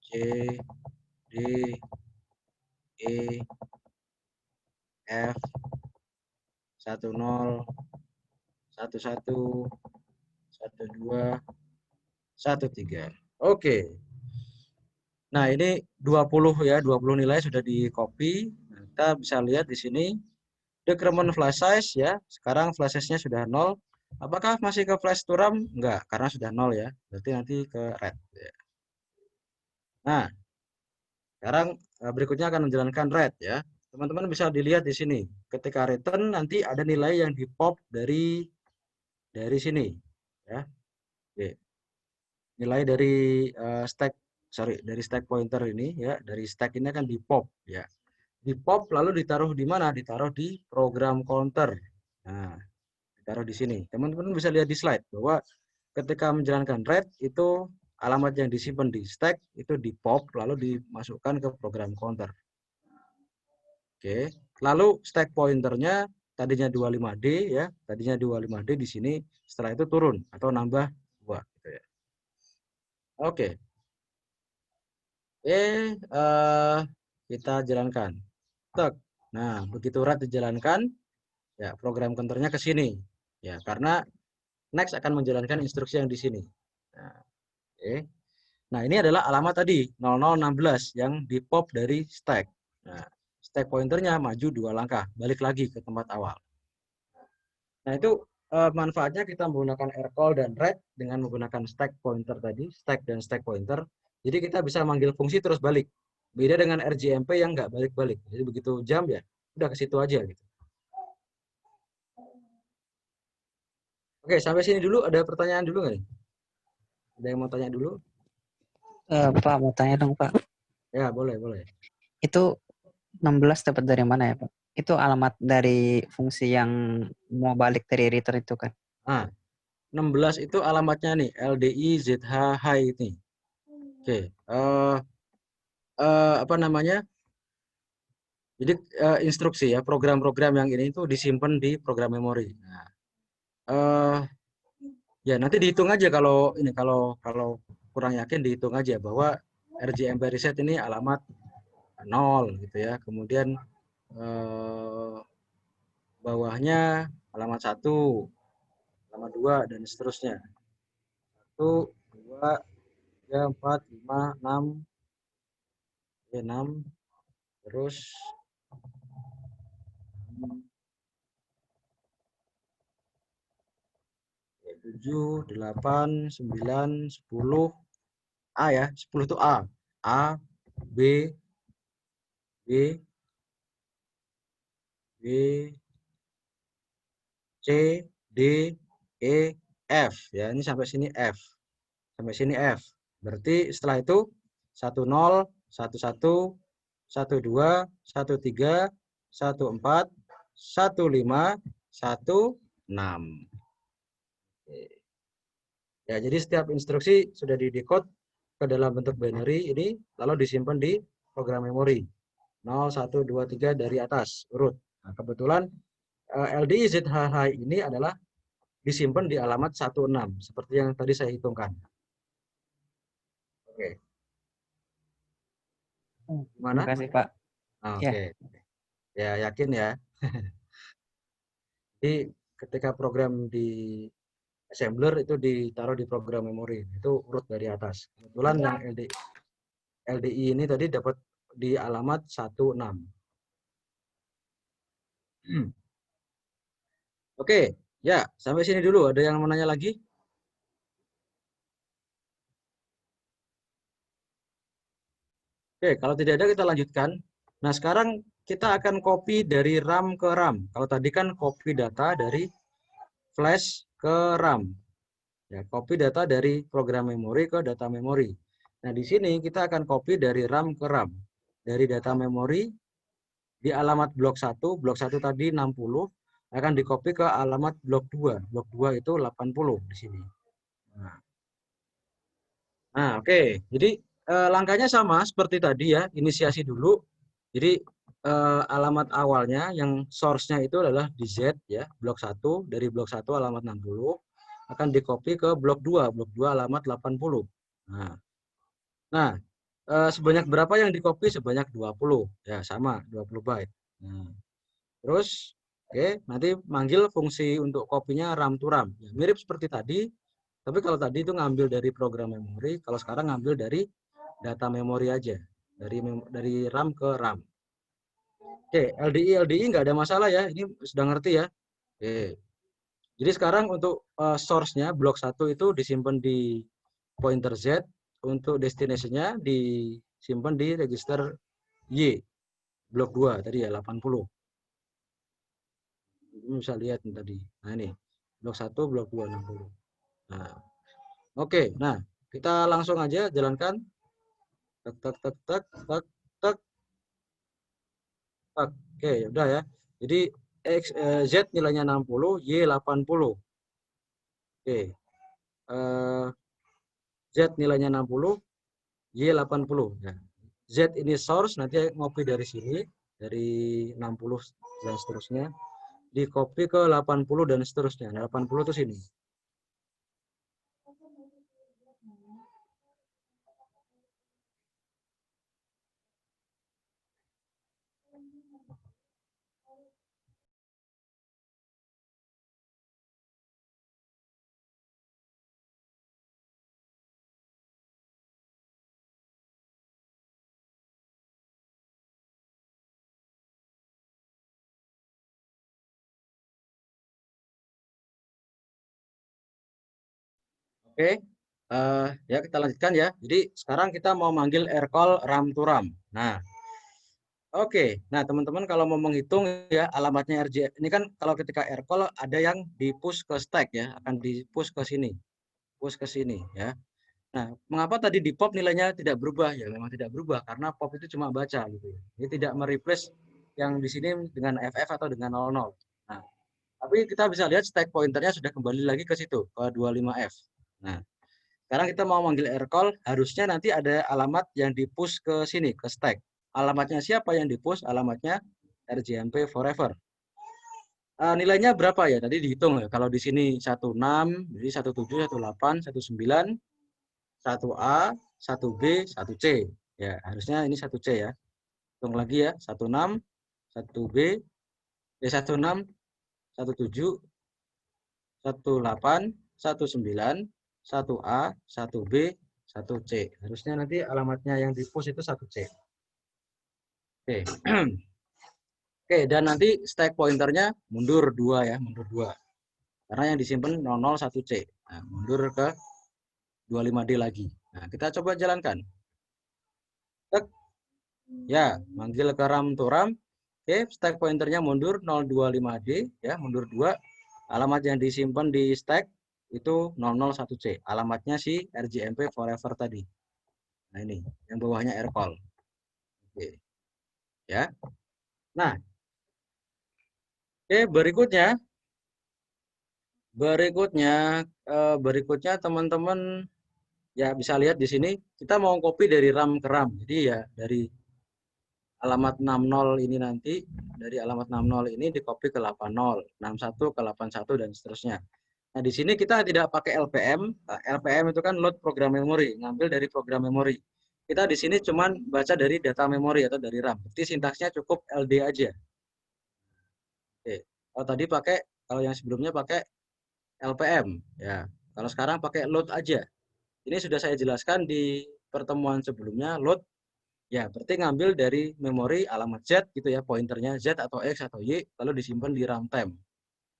C, D, E, F, 10, 11, 12, 13. Oke. Nah, ini 20 ya, 20 nilai sudah di copy. Nah, kita bisa lihat di sini decrement flash size ya. Sekarang flash size-nya sudah 0. Apakah masih ke flash to RAM? Enggak, karena sudah 0 ya. Berarti nanti ke red ya. Nah, sekarang berikutnya akan menjalankan red ya. Teman-teman bisa dilihat di sini. Ketika return nanti ada nilai yang di pop dari sini ya. Oke. Nilai dari dari stack pointer ini ya, dari stack ini akan di pop ya. Di pop lalu ditaruh di mana? Ditaruh di program counter. Nah, ditaruh di sini. Teman-teman bisa lihat di slide bahwa ketika menjalankan read itu alamat yang disimpan di stack itu di pop lalu dimasukkan ke program counter. Oke. Lalu stack pointernya tadinya 25D ya, tadinya 25D di sini setelah itu turun atau nambah 2 gitu ya. Oke. Kita jalankan. Tek. Nah, begitu rat dijalankan, ya program counternya ke sini. Ya, karena next akan menjalankan instruksi yang di sini. Nah, oke. Nah, ini adalah alamat tadi 0016 yang di pop dari stack. Nah, stack pointernya maju 2 langkah, balik lagi ke tempat awal. Nah, itu manfaatnya kita menggunakan rcall dan read dengan menggunakan stack pointer tadi, stack dan stack pointer. Jadi kita bisa manggil fungsi terus balik. Beda dengan RJMP yang nggak balik-balik. Jadi begitu jam ya, udah ke situ aja gitu. Oke, sampai sini dulu. Ada pertanyaan dulu nggak nih? Ada yang mau tanya dulu? Pak, mau tanya dong, Pak. Ya, boleh. Itu 16 dapat dari mana ya, Pak? Itu alamat dari fungsi yang mau balik dari return itu kan? Nah, 16 itu alamatnya nih, LDI ZH high ini. Oke, apa namanya? Jadi instruksi ya, program-program yang ini itu disimpan di program memori. Nah, ya nanti dihitung aja kalau ini kalau kurang yakin dihitung aja bahwa RJMP reset ini alamat 0 gitu ya. Kemudian bawahnya alamat 1, alamat 2 dan seterusnya. 1, 2, 3, 4, 5, 6, 6 terus 7, 8, 9, 10. A ya, 10 itu A. A, B, B, B, C, D, E, F. Ya, ini sampai sini F. Sampai sini F. Berarti setelah itu 10, 11, 12, 13, 14, 15, 16. Ya, jadi setiap instruksi sudah didekode ke dalam bentuk binary ini lalu disimpan di program memori 0, 1, 2, 3 dari atas urut. Nah, kebetulan LDI ZHH ini adalah disimpan di alamat 16 seperti yang tadi saya hitungkan. Oke. Gimana? Terima kasih, Pak. Oke. Ya, yakin ya. Jadi ketika program di assembler itu ditaruh di program memori, itu urut dari atas. Kebetulan yang LDI ini tadi dapat di alamat 16. Oke, ya sampai sini dulu. Ada yang mau nanya lagi? Oke, kalau tidak ada kita lanjutkan. Nah, sekarang kita akan copy dari RAM ke RAM. Kalau tadi kan copy data dari flash ke RAM. Ya, copy data dari program memori ke data memori. Nah, di sini kita akan copy dari RAM ke RAM. Dari data memori di alamat blok 1 tadi 60, akan di-copy ke alamat blok 2. Blok 2 itu 80 di sini. Nah, oke. Jadi langkahnya sama seperti tadi ya, inisiasi dulu. Jadi alamat awalnya yang source-nya itu adalah di Z ya, blok 1, dari blok 1 alamat 60 akan di-copy ke blok 2 alamat 80. Nah, sebanyak berapa yang di-copy? Sebanyak 20. Ya, sama 20 byte. Nah, terus oke, nanti manggil fungsi untuk kopinya RAM to RAM. Ya, mirip seperti tadi. Tapi kalau tadi itu ngambil dari program memori, kalau sekarang ngambil dari data memori aja, dari RAM ke RAM. Oke, LDI nggak ada masalah ya, ini sudah ngerti ya. Oke. Jadi sekarang untuk source-nya blok 1 itu disimpan di pointer Z, untuk destination-nya disimpan di register Y, blok 2 tadi ya 80. Ini bisa lihat nih tadi. Nah ini blok 1, blok 2 60. Nah, oke, nah kita langsung aja jalankan. Tak tak tak tak tak tak. Oke, udah ya. Jadi Z nilainya 60, Y 80. Oke. Z nilainya 60, Y 80. Ya. Z ini source, nanti ngopi dari sini, dari 60 dan seterusnya. di copy ke 80 dan seterusnya. Nah, 80 itu sini. Oke, ya kita lanjutkan ya. Jadi sekarang kita mau manggil rcall ram to ram. Nah, oke. Nah, teman-teman kalau mau menghitung ya alamatnya RJ, ini kan kalau ketika rcall ada yang di push ke stack ya, akan di push ke sini, ya. Nah, mengapa tadi di pop nilainya tidak berubah? Ya memang tidak berubah karena pop itu cuma baca gitu ya. Ini tidak mereplace yang di sini dengan FF atau dengan 00. Nah, tapi kita bisa lihat stack pointernya sudah kembali lagi ke situ, ke 25F. Nah, sekarang kita mau manggil rcall, harusnya nanti ada alamat yang di-push ke sini, ke stack. Alamatnya siapa yang di-push? Alamatnya RJMP Forever. Nilainya berapa ya? Tadi dihitung ya. Kalau di sini 16, jadi 17, 18, 19, 1A, 1B, 1C. Ya, harusnya ini 1C ya. Hitung lagi ya. 16, 1B, 16, 17, 18, 19, 1A, 1B, 1C. Harusnya nanti alamatnya yang di-push itu 1C. Oke. Oke, dan nanti stack pointernya mundur 2 ya, mundur 2. Karena yang disimpan 00, 1C. Nah, mundur ke 25D lagi. Nah, kita coba jalankan. Ya, manggil ke ram to ram. Oke, stack pointernya mundur 025D ya, mundur 2. Alamat yang disimpan di stack itu 001C. Alamatnya si RJMP Forever tadi. Nah, ini yang bawahnya rcall. Oke. Ya. Nah, oke, berikutnya teman-teman ya bisa lihat di sini kita mau copy dari RAM ke RAM. Jadi ya dari alamat 60 ini nanti dari alamat 60 ini di copy ke 80, 61 ke 81 dan seterusnya. Nah, di sini kita tidak pakai LPM. LPM itu kan load program memory, ngambil dari program memory. Kita di sini cuman baca dari data memori atau dari RAM. Jadi sintaksnya cukup LD aja. Oke. Kalau yang sebelumnya pakai LPM ya. Kalau sekarang pakai load aja. Ini sudah saya jelaskan di pertemuan sebelumnya. Load ya berarti ngambil dari memori alamat Z gitu ya, pointernya Z atau X atau Y, lalu disimpan di runtime.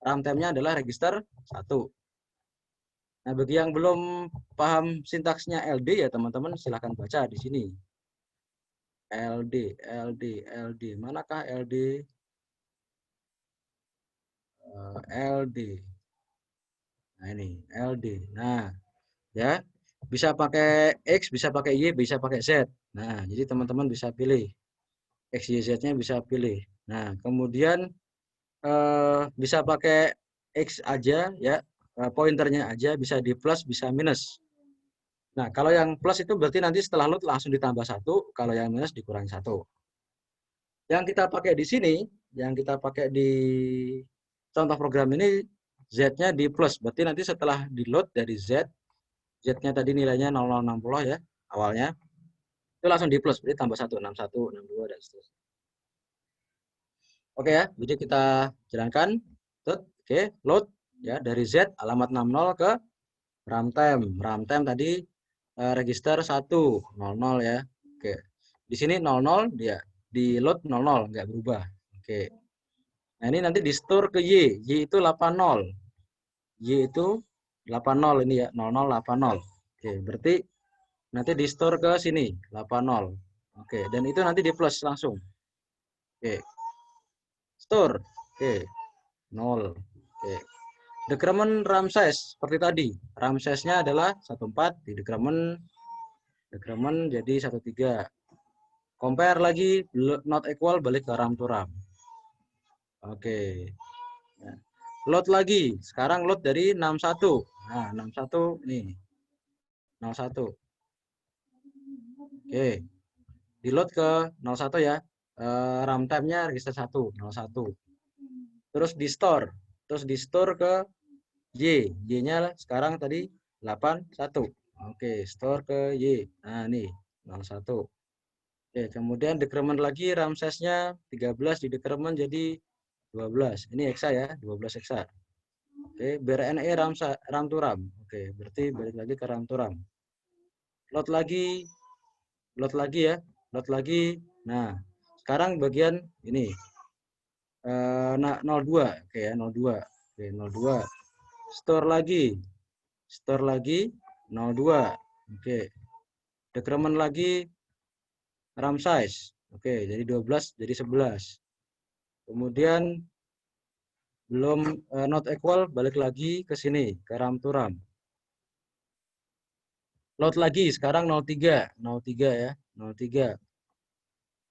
Runtime-nya adalah register 1. Nah, bagi yang belum paham sintaksnya LD ya teman-teman silahkan baca di sini. LD. Manakah LD? LD. Nah, ini LD. Nah, ya. Bisa pakai X, bisa pakai Y, bisa pakai Z. Nah, jadi teman-teman bisa pilih. X, Y, Z-nya bisa pilih. Nah, kemudian bisa pakai X aja ya. Pointernya aja bisa di plus, bisa minus. Nah, kalau yang plus itu berarti nanti setelah load langsung ditambah 1, kalau yang minus dikurangi 1. Yang kita pakai di sini, yang kita pakai di contoh program ini, Z-nya di plus. Berarti nanti setelah di load dari Z, Z-nya tadi nilainya 0060 ya, awalnya. Itu langsung di plus, berarti tambah 1, 61, 62, dan seterusnya. Oke ya, jadi kita jalankan. Oke, load ya dari Z alamat 60 ke runtime. Runtime tadi register 1, 00 ya. Oke. Di sini 00 dia di load 00 nggak berubah. Oke. Nah, ini nanti di store ke Y. Y itu 80. Y itu 80 ini ya, 0080. Oke, berarti nanti di store ke sini 80. Oke, dan itu nanti di plus langsung. Oke. Store. Oke. 0. Oke. Decrement RAM size seperti tadi. RAM size-nya adalah 14, di decrement jadi 13. Compare lagi not equal, balik ke RAM to RAM. Oke. Ya. Load lagi. Sekarang load dari 61. Nah, 61 nih. 01. Oke. Di load ke 01 ya. RAM time-nya register 1, 01. terus di store. Terus di store ke Y. Y-nya sekarang tadi 81. Oke, store ke Y. Nah, nih 01. Oke, kemudian decrement lagi RAM size-nya 13 di decrement jadi 12. Ini hexa ya, 12 hexa. Oke, BRNE RAM to RAM. Oke, berarti balik lagi ke RAM to RAM. Load lagi ya, load lagi. Nah, sekarang bagian ini 02. Oke ya, 02. Oke, 02. Store lagi 02. Oke. Decrement lagi RAM size. Oke, jadi 12 jadi 11. Kemudian belum not equal, balik lagi ke sini ke RAM to RAM. Load lagi sekarang 03 ya, 03.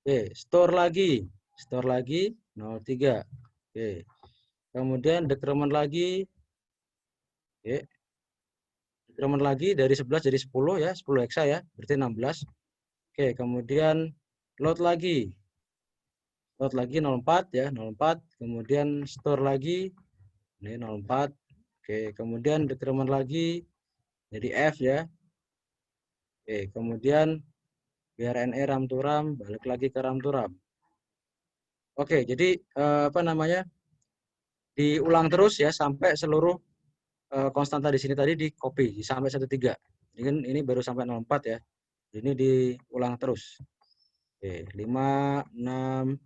Oke, store lagi 03. Oke. Kemudian decrement lagi. Oke. Decrement lagi dari 11 jadi 10 ya, 10 hexa ya, berarti 16. Oke, kemudian load lagi 04 ya, 04. Kemudian store lagi ini 04. Oke, kemudian decrement lagi jadi F ya. Oke, kemudian BRNE RAM to RAM, balik lagi ke RAM to RAM. Oke, jadi apa namanya? Diulang terus ya sampai seluruh konstanta di sini tadi di copy sampai 13. Ini baru sampai 04 ya. Ini diulang terus. Oke, 5, 6,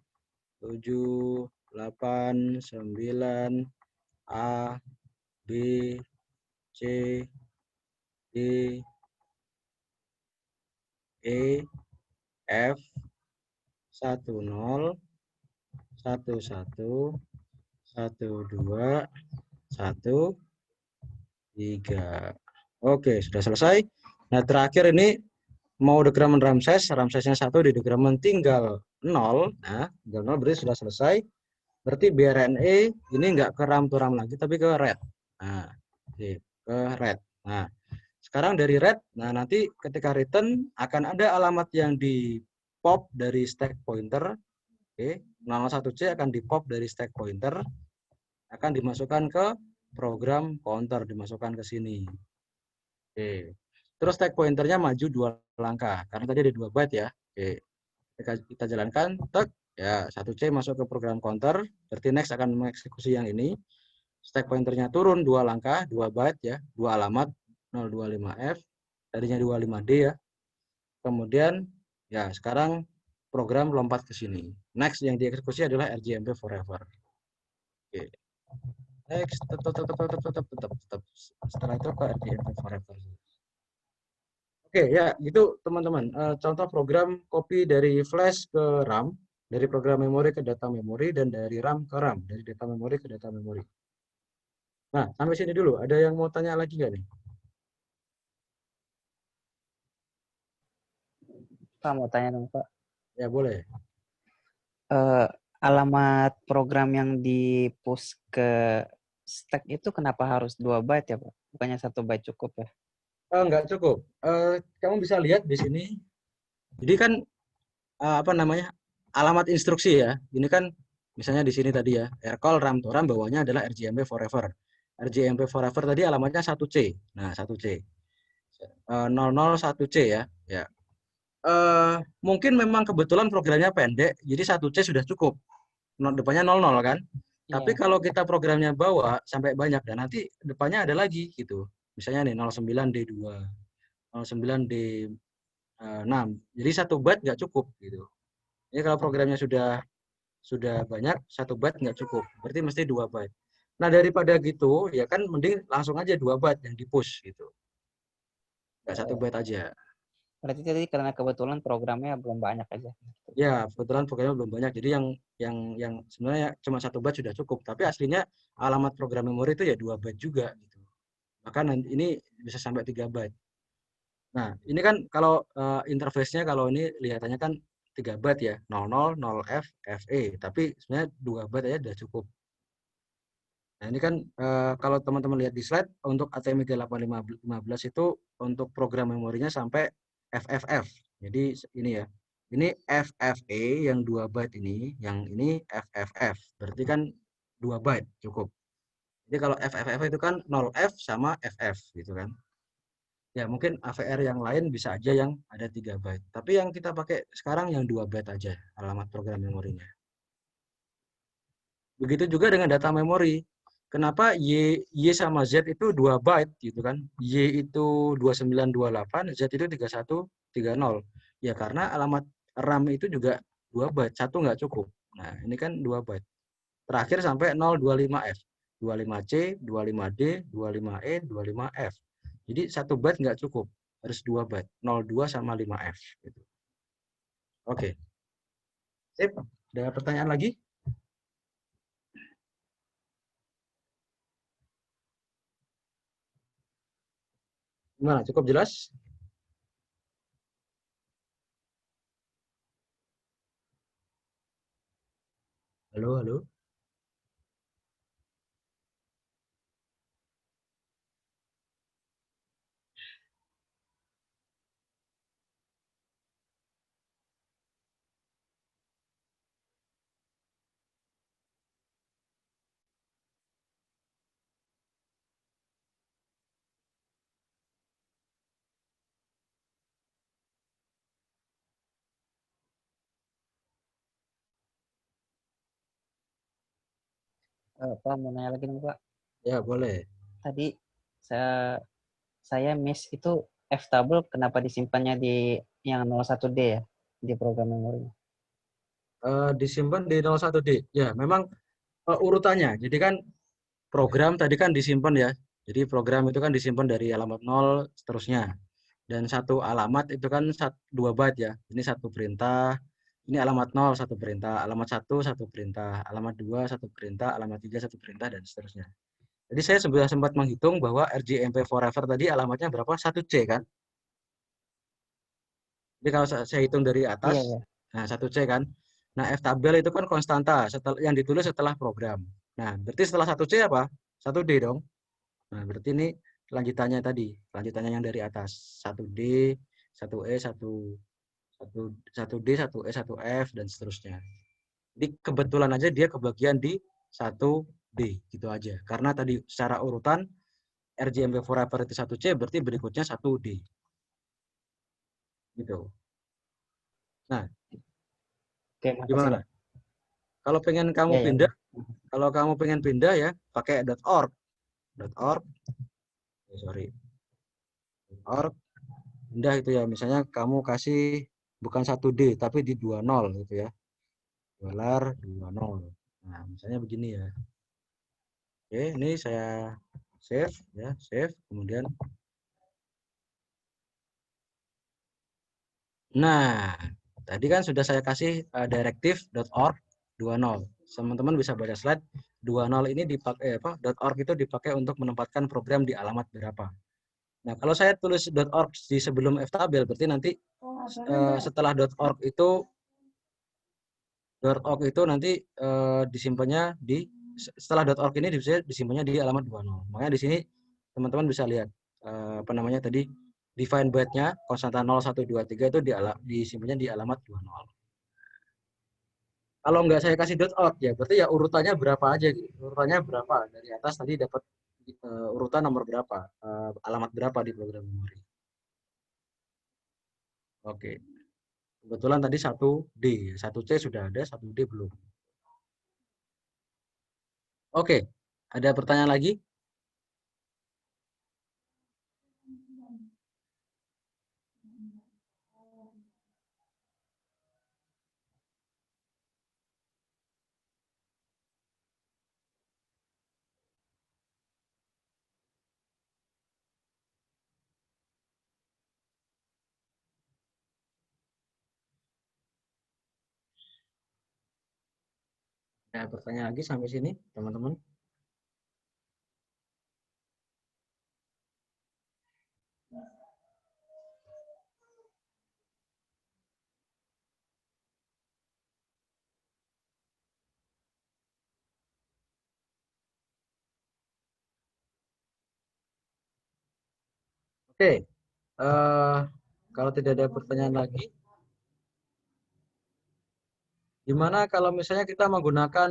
7, 8, 9, A, B, C, D, E, F, 10, 11, 12, 13. Oke, sudah selesai. Nah, terakhir ini mau decrement RAM size-nya 1 di decrement tinggal 0. Nah, tinggal 0 berarti sudah selesai. Berarti BRNE ini enggak ke RAM to RAM lagi tapi ke red. Nah, oke, ke red. Nah, sekarang dari red, nah nanti ketika return akan ada alamat yang di pop dari stack pointer. Oke, 01C akan di pop dari stack pointer, akan dimasukkan ke program counter, dimasukkan ke sini. Oke. Terus stack pointernya maju 2 langkah karena tadi ada 2 byte ya. Oke. Kita jalankan, tek, ya 1C masuk ke program counter, berarti next akan mengeksekusi yang ini. Stack pointernya turun 2 langkah, 2 byte ya, 2 alamat 025F, tadinya 25D ya. Kemudian ya sekarang program lompat ke sini. Next yang dieksekusi adalah RJMP forever. Oke. Next, tetap. Setelah itu ke RJMP forever. Oke ya, gitu teman-teman. Contoh program copy dari flash ke RAM, dari program memori ke data memori, dan dari RAM ke RAM, dari data memori ke data memori. Nah, sampai sini dulu. Ada yang mau tanya lagi nggak nih? Pak mau tanya dong Pak. Ya boleh. Alamat program yang di push ke stack itu kenapa harus 2 byte ya Pak? Bukannya 1 byte cukup ya? Enggak cukup. Kamu bisa lihat di sini. Jadi kan apa namanya, alamat instruksi ya. Ini kan misalnya di sini tadi ya, rcall RAM to RAM bawahnya adalah RJMP forever. RJMP forever tadi alamatnya 1C. Nah, 1C. 001C ya. Ya. Mungkin memang kebetulan programnya pendek, jadi 1C sudah cukup. Depannya 00 kan. Tapi Iya. kalau kita programnya bawa sampai banyak dan nanti depannya ada lagi gitu. Misalnya nih 09D2, 09D6. Jadi 1 byte nggak cukup gitu. Jadi kalau programnya sudah banyak, 1 byte nggak cukup. Berarti mesti 2 byte. Nah, daripada gitu, ya kan mending langsung aja 2 byte yang di-push gitu. Nggak 1 byte aja. Berarti tadi karena kebetulan programnya belum banyak aja. Ya, kebetulan programnya belum banyak. Jadi yang sebenarnya cuma 1 byte sudah cukup. Tapi aslinya alamat program memori itu ya 2 byte juga gitu. Bahkan ini bisa sampai 3 byte. Nah, ini kan kalau interface-nya kalau ini lihatannya kan 3 byte ya, 00, 0F, FE. Tapi sebenarnya 2 byte aja sudah cukup. Nah, ini kan kalau teman-teman lihat di slide, untuk ATmega 8515 itu untuk program memorinya sampai FFF. Jadi ini ya, ini FFE yang 2 byte ini, yang ini FFF. Berarti kan 2 byte cukup. Jadi kalau FFF itu kan 0F sama FF gitu kan. Ya mungkin AVR yang lain bisa aja yang ada 3 byte. Tapi yang kita pakai sekarang yang 2 byte aja alamat program memorinya. Begitu juga dengan data memori. Kenapa Y sama Z itu 2 byte gitu kan? Y itu 2928, Z itu 3130. Ya karena alamat RAM itu juga 2 byte, satu nggak cukup. Nah, ini kan 2 byte. Terakhir sampai 025F. 25C, 25D, 25E, 25F. Jadi 1 byte nggak cukup, harus 2 byte. 02 sama 5F. Gitu. Oke. Sip. Ada pertanyaan lagi? Gimana? Cukup jelas? Halo, halo. Pak, mau nanya lagi nih, Pak. Ya, boleh. Tadi saya miss itu ftable kenapa disimpannya di yang 01D ya, di program memori. Disimpan di 01D. Ya, memang urutannya. Jadi kan program tadi kan disimpan ya. Jadi program itu kan disimpan dari alamat 0 seterusnya. Dan satu alamat itu kan 2 byte ya. Ini satu perintah. Ini alamat 0 satu perintah, alamat 1 satu perintah, alamat 2 satu perintah, alamat 3 satu perintah dan seterusnya. Jadi saya sudah sempat menghitung bahwa RJMP Forever tadi alamatnya berapa? 1C kan? Jadi kalau saya hitung dari Iya, atas, ya. nah 1C kan. Nah, Ftabel itu kan konstanta yang ditulis setelah program. Nah, berarti setelah 1C apa? 1D dong. Nah, berarti ini lanjutannya tadi, lanjutannya yang dari atas. 1D, 1E, 1D, 1E, 1F dan seterusnya. Jadi kebetulan aja dia kebagian di 1D gitu aja. Karena tadi secara urutan RJMP Forever itu 1C berarti berikutnya 1D. Gitu. Nah, Oke, makasih, gimana? Pak. Kalau pengen kamu Ya, ya, pindah, udah. kalau kamu pengen pindah ya pakai .org, .org, sorry, .org, pindah itu ya. Misalnya kamu kasih bukan 1D tapi di 20 gitu ya. $20. Nah, misalnya begini ya. Oke, ini saya save ya, save. Kemudian, nah, tadi kan sudah saya kasih directive.org 20. Teman-teman bisa baca slide 20 ini dipakai .org itu dipakai untuk menempatkan program di alamat berapa. Nah, kalau saya tulis .org di sebelum ftabel berarti nanti setelah .org itu nanti disimpannya di setelah .org ini disimpannya di alamat 20. Makanya di sini teman-teman bisa lihat apa namanya tadi define byte-nya konstanta 0, 1, 2, 3 itu disimpannya di alamat 20. Kalau nggak saya kasih .org ya berarti ya urutannya berapa aja gitu. Urutannya berapa dari atas tadi dapat urutan nomor berapa, alamat berapa di program memori. Oke. Kebetulan tadi 1D, 1C sudah ada, 1D belum. Oke, ada pertanyaan lagi? Ada pertanyaan lagi sampai sini, teman-teman? Oke, kalau tidak ada pertanyaan lagi, gimana kalau misalnya kita menggunakan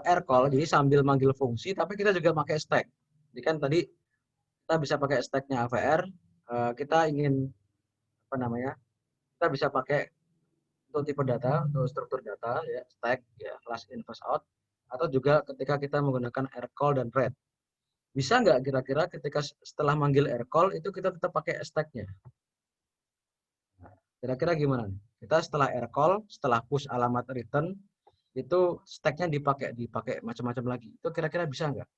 rcall, jadi sambil manggil fungsi, tapi kita juga pakai stack. Jadi kan tadi kita bisa pakai stacknya AVR, kita ingin apa namanya? Kita bisa pakai untuk tipe data, untuk struktur data, ya stack, ya class in first out, atau juga ketika kita menggunakan rcall dan read. Bisa nggak kira-kira ketika setelah manggil rcall itu kita tetap pakai stack-nya? Kira-kira gimana? Kita setelah rcall, setelah push alamat return, itu stack-nya dipakai macam-macam lagi. Itu kira-kira bisa nggak?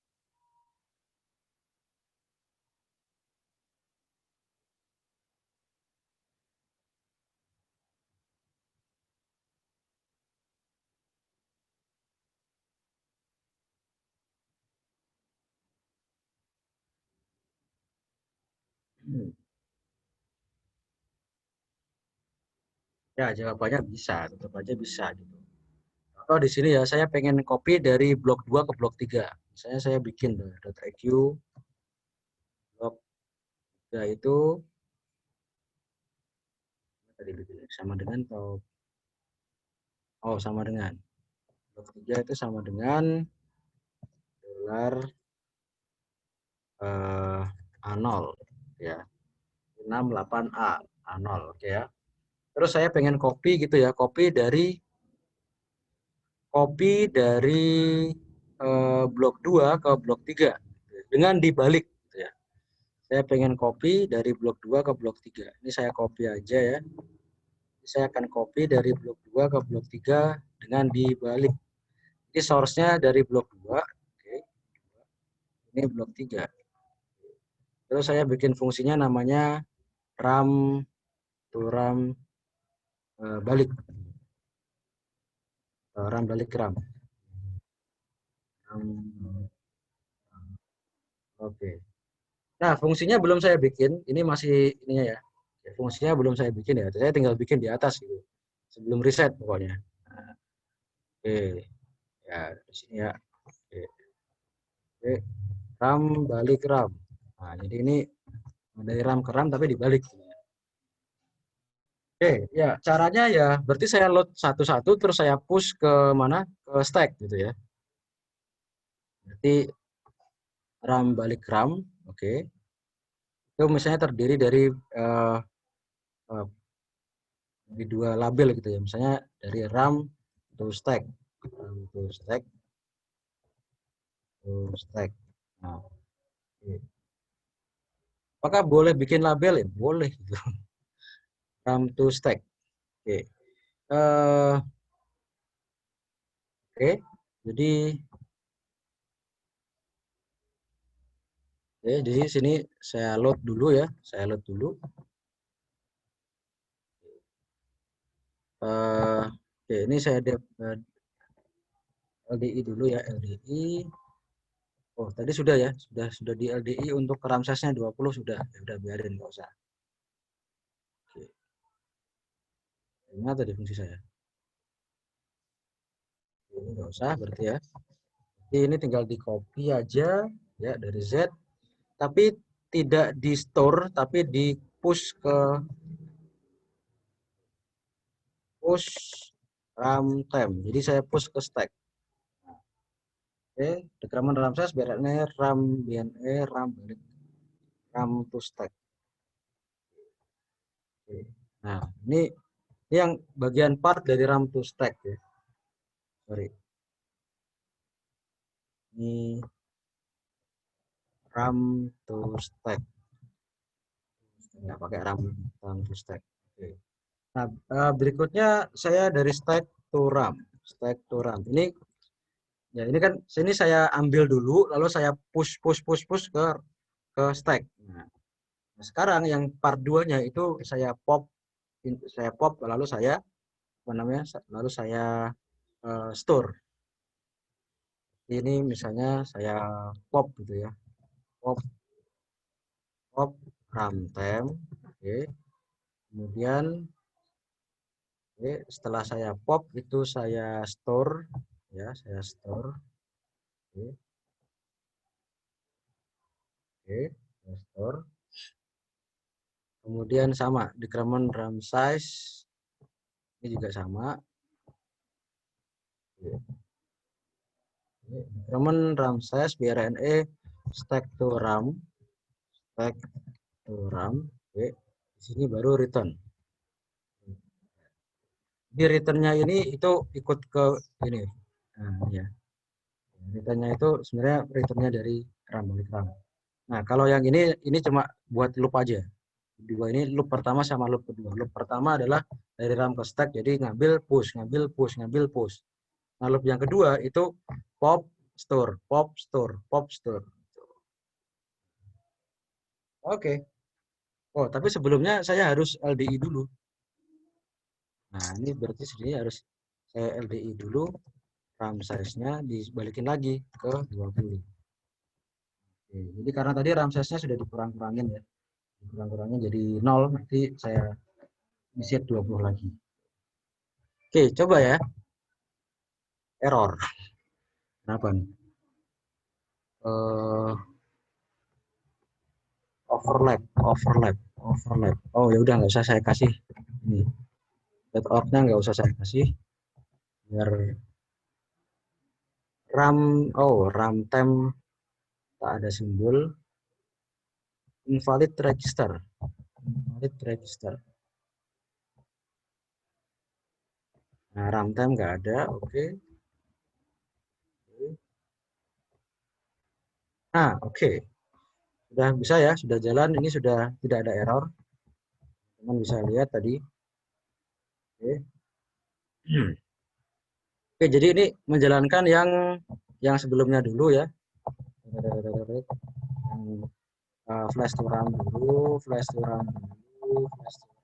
Ya, jawabannya bisa, tetap aja bisa gitu. Atau di sini ya, saya pengen copy dari blok 2 ke blok 3. Misalnya saya bikin .iq blok 3 itu tadi bikin sama dengan sama dengan blok 3 itu sama dengan dolar A0 ya. 68A A0 oke ya. Terus saya pengen copy gitu ya, copy dari blok 2 ke blok 3 dengan dibalik gitu ya. Saya pengen copy dari blok 2 ke blok 3. Ini saya copy aja ya. Saya akan copy dari blok 2 ke blok 3 dengan dibalik. Ini source-nya dari blok 2. Oke. Ini blok 3. Terus saya bikin fungsinya namanya ram to ram balik. Ram balik ram. Oke. Nah, fungsinya belum saya bikin. Ini masih ininya ya. Fungsinya belum saya bikin ya. Saya tinggal bikin di atas gitu. Sebelum reset pokoknya. Nah, oke. Ya, di sini ya. Oke. Oke. RAM balik RAM. Nah, jadi ini dari RAM ke RAM tapi dibalik. Oke, ya caranya ya berarti saya load satu-satu terus saya push ke mana? Ke stack gitu ya. Berarti RAM balik RAM, oke. Itu misalnya terdiri dari di dua label gitu ya. Misalnya dari RAM to stack, RAM to stack, to stack. Nah, oke. Apakah boleh bikin label ya? Boleh gitu. RAM to stack. Oke. Oke. Jadi di sini saya load dulu ya. Saya load dulu. Oke, ini saya LDI dulu ya, LDI. Oh, tadi sudah ya, sudah di LDI untuk Ramsesnya 20 sudah. Ya udah biarin nggak usah. Oke. Mana tadi fungsi saya? Ini nggak usah berarti ya. Jadi ini tinggal di copy aja ya dari Z, tapi tidak di store, tapi di push ke RAM temp. Jadi saya push ke stack. Oke, dekraman Ramses BRN RAM BNE RAM balik RAM to stack. Oke. Nah, ini yang bagian part dari RAM to stack ya. Sorry. Ini RAM to stack. Nggak pakai RAM to stack. Oke. Nah, berikutnya saya dari stack to RAM. Stack to RAM. Ini kan sini saya ambil dulu, lalu saya push ke stack. Nah, sekarang yang part 2-nya itu saya pop lalu saya apa namanya? Lalu saya store. Ini misalnya saya pop gitu ya. Pop runtime. Oke. Kemudian setelah saya pop itu saya store ya, saya store. Oke. Oke, saya store. Kemudian sama decrement RAM size ini juga sama. Oke. Increment RAM size BRNE stack to RAM, stack to RAM. Oke, di sini baru return. Di returnnya ini itu ikut ke ini. Nah, ya. Returnnya itu sebenarnya returnnya dari RAM, balik RAM. Nah, kalau yang ini cuma buat loop aja. Dua ini loop pertama sama loop kedua. Loop pertama adalah dari RAM ke stack, jadi ngambil push, ngambil push, ngambil push. Nah, loop yang kedua itu pop, store, pop, store, pop, store. Oke. Oh, tapi sebelumnya saya harus LDI dulu. Nah, ini berarti sini harus saya LDI dulu. RAM size-nya dibalikin lagi ke 20. Oke, jadi karena tadi RAM size-nya sudah dikurang-kurangin ya. Dikurang-kurangin jadi 0, nanti saya isi 20 lagi. Oke, coba ya. Error. Kenapa nih? Overlap. Oh ya udah nggak usah saya kasih ini. .org-nya nggak usah saya kasih. Biar RAM temp tak ada simbol. Invalid register. Nah, RAM temp nggak ada, oke. Nah, oke. Sudah bisa ya, sudah jalan. Ini sudah tidak ada error. Teman bisa lihat tadi. Oke. Oke, jadi ini menjalankan yang sebelumnya dulu ya. Yang flash to RAM dulu, flash to RAM dulu, flash to RAM.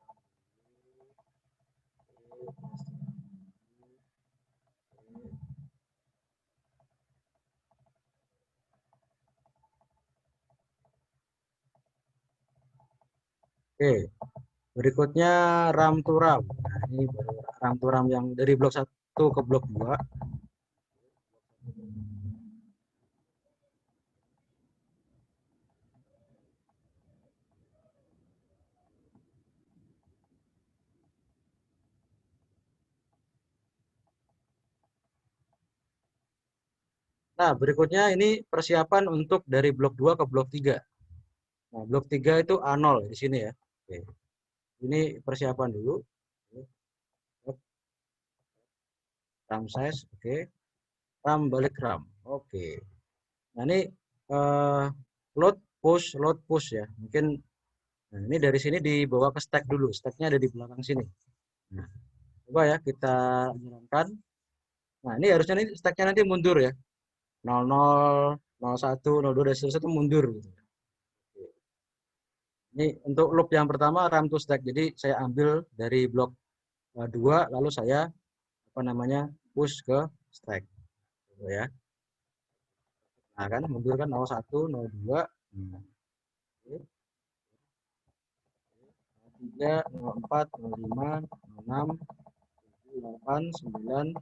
Oke, berikutnya RAM to RAM. Nah, ini baru RAM to RAM yang dari blok 1 ke blok 2. Nah, berikutnya ini persiapan untuk dari blok 2 ke blok 3. Nah, blok 3 itu A0 di sini ya. Oke. Ini persiapan dulu. RAM size, oke. RAM balik RAM. Oke. Nah, ini load push ya. Mungkin nah, ini dari sini dibawa ke stack dulu. Stacknya ada di belakang sini. Nah, coba ya kita jalankan. Nah, ini harusnya nih stacknya nanti mundur ya. 00, 01, 02 dan seterusnya itu mundur gitu. Ini untuk loop yang pertama RAM to stack. Jadi saya ambil dari blok 2 lalu saya push ke stack. Gitu ya. Nah, kan mundur kan 01, 02. Nah, 3, 04, 05, 06, 8, 9,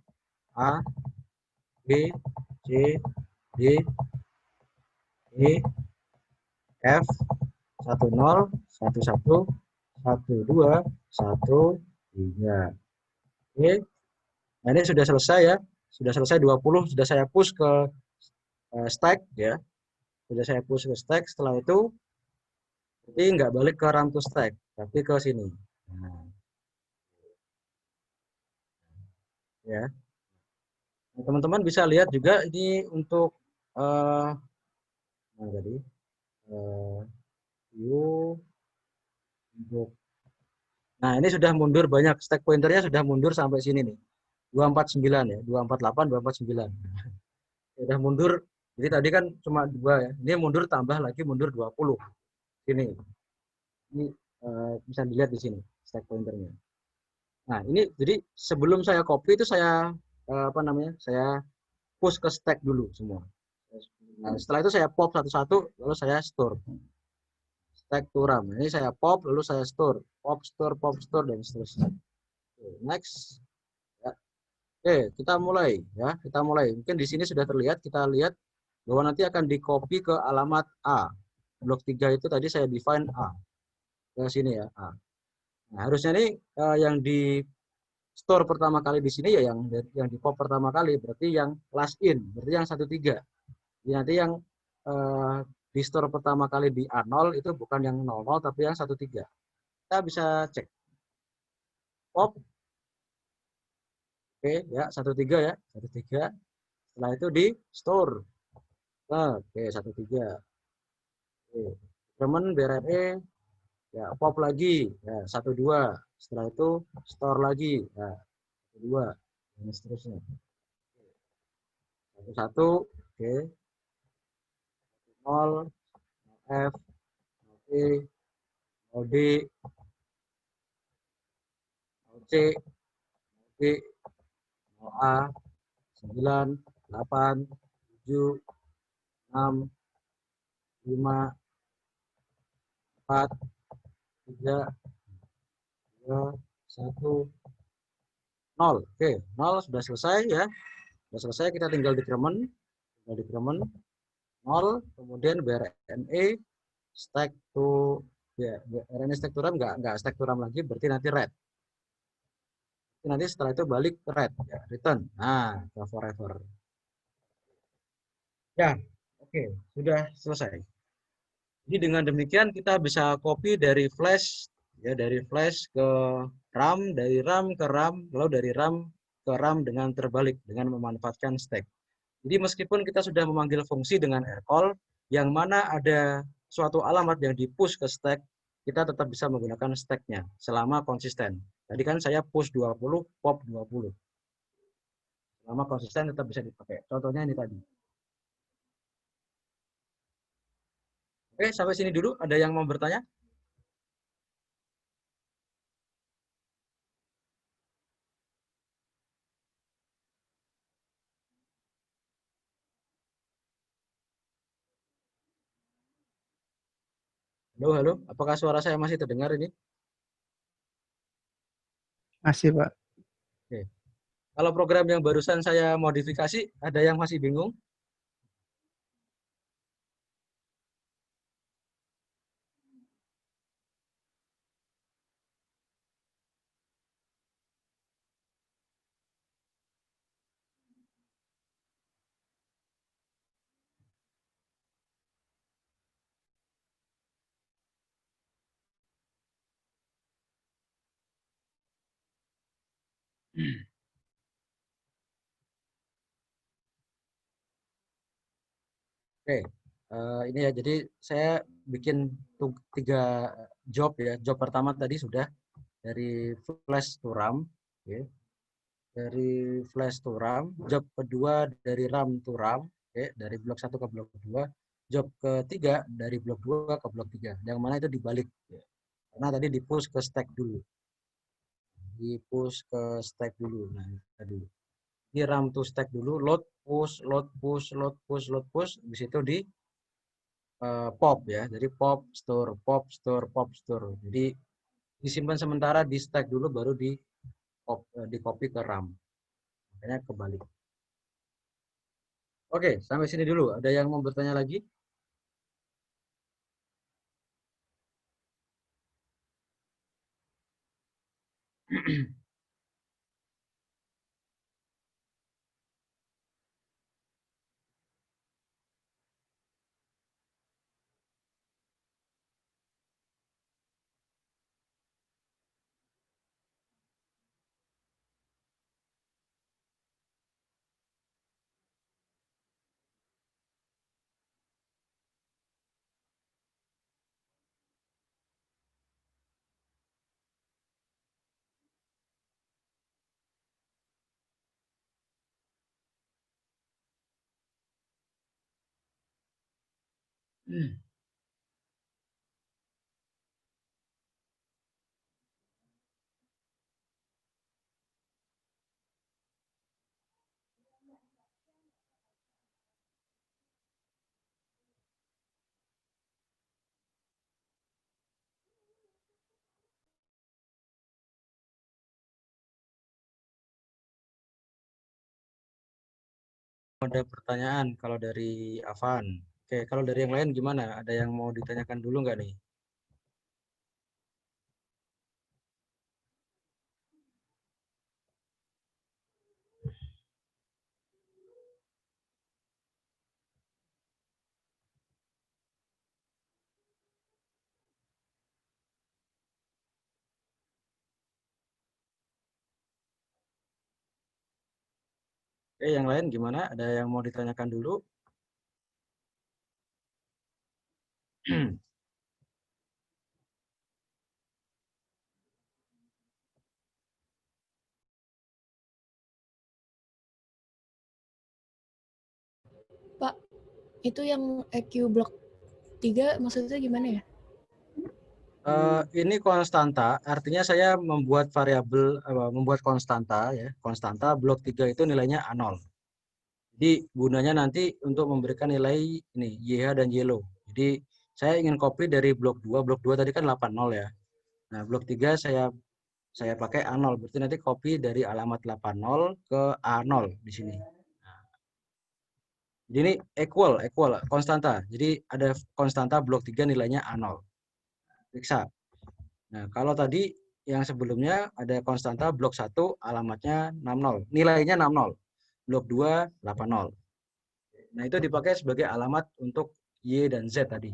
A, B, C, D, E, F, 10, 11, 12, 13. Oke. Nah, ini sudah selesai ya. Sudah selesai 20, sudah saya push ke stack ya. Sudah saya push ke stack, setelah itu jadi nggak balik ke RAM to stack, tapi ke sini. Nah, ya. Nah, teman-teman bisa lihat juga ini untuk tadi view untuk. Nah, ini sudah mundur banyak, stack pointernya sudah mundur sampai sini nih. 249 ya, 248, 249. Sudah mundur. Jadi tadi kan cuma 2 ya. Ini mundur tambah lagi mundur 20. Sini. Ini bisa dilihat di sini stack pointernya. Nah, ini jadi sebelum saya copy itu saya saya push ke stack dulu semua. Nah, setelah itu saya pop satu-satu lalu saya store. Stack to RAM. Ini saya pop lalu saya store. Pop store dan seterusnya. Next. Ya. Oke, kita mulai ya. Kita mulai. Mungkin di sini sudah terlihat, kita lihat bahwa nanti akan di copy ke alamat A. Blok 3 itu tadi saya define A. Ke sini ya, A. Nah, harusnya ini yang di store pertama kali di sini ya yang di pop pertama kali, berarti yang last in, berarti yang 13. Jadi nanti yang di store pertama kali di A0 itu bukan yang 00 tapi yang 13. Kita bisa cek pop, oke ya 13 ya 13. Setelah itu di store, oke 13. Oke. Teman BRE ya pop lagi ya 12. Setelah itu store lagi ya 2 dan seterusnya. 11 oke 0 F 0 E 0 D 0 C 0 G 0 A 9 8 7 6 5 4 3 2 1 0. Oke 0 sudah selesai ya, sudah selesai, kita tinggal decrement 0, kemudian BRNE stack to ya BRNE stack to RAM nggak stack to RAM lagi, berarti nanti red. Nanti setelah itu balik ke red ya, return. Nah, ke forever. Ya, oke, sudah selesai. Jadi dengan demikian kita bisa copy dari flash ya, dari flash ke RAM, dari RAM ke RAM, lalu dari RAM ke RAM dengan terbalik dengan memanfaatkan stack. Jadi meskipun kita sudah memanggil fungsi dengan rcall, yang mana ada suatu alamat yang di-push ke stack, kita tetap bisa menggunakan stack-nya selama konsisten. Tadi kan saya push 20, pop 20. Selama konsisten tetap bisa dipakai. Contohnya ini tadi. Oke, sampai sini dulu. Ada yang mau bertanya? Halo, halo. Apakah suara saya masih terdengar ini? Masih, Pak. Oke. Kalau program yang barusan saya modifikasi, ada yang masih bingung? Oke, ini ya. Jadi saya bikin 3 job ya. Job pertama tadi sudah dari flash to RAM. Oke. Dari flash to RAM. Job kedua dari RAM to RAM. Oke. Dari blok 1 ke blok 2. Job ketiga dari blok 2 ke blok 3. Yang mana itu dibalik. Ya. Karena tadi di push ke stack dulu. Di push ke stack dulu. Nah, tadi. Di RAM to stack dulu. Load push, load push, load push, load push. Di situ di pop ya. Jadi pop store, pop store, pop store. Jadi disimpan sementara di stack dulu baru di copy ke RAM. Makanya kebalik. Oke, sampai sini dulu. Ada yang mau bertanya lagi? Ada pertanyaan kalau dari Avan. Oke, kalau dari yang lain gimana? Ada yang mau ditanyakan dulu nggak nih? Oke, yang lain gimana? Ada yang mau ditanyakan dulu? Pak, itu yang EQ blok 3 maksudnya gimana ya? Ini konstanta, artinya saya membuat variabel, membuat konstanta ya. Konstanta blok 3 itu nilainya A0. Jadi gunanya nanti untuk memberikan nilai ini YH dan YLO. Jadi saya ingin copy dari blok 2. Blok 2 tadi kan 80 ya. Nah, blok 3 saya pakai A0. Berarti nanti copy dari alamat 80 ke A0 di sini. Nah, jadi ini equal konstanta. Jadi ada konstanta blok 3 nilainya A0. Periksa. Nah, kalau tadi yang sebelumnya ada konstanta blok 1 alamatnya 60. Nilainya 60. Blok 2 80. Nah, itu dipakai sebagai alamat untuk Y dan Z tadi.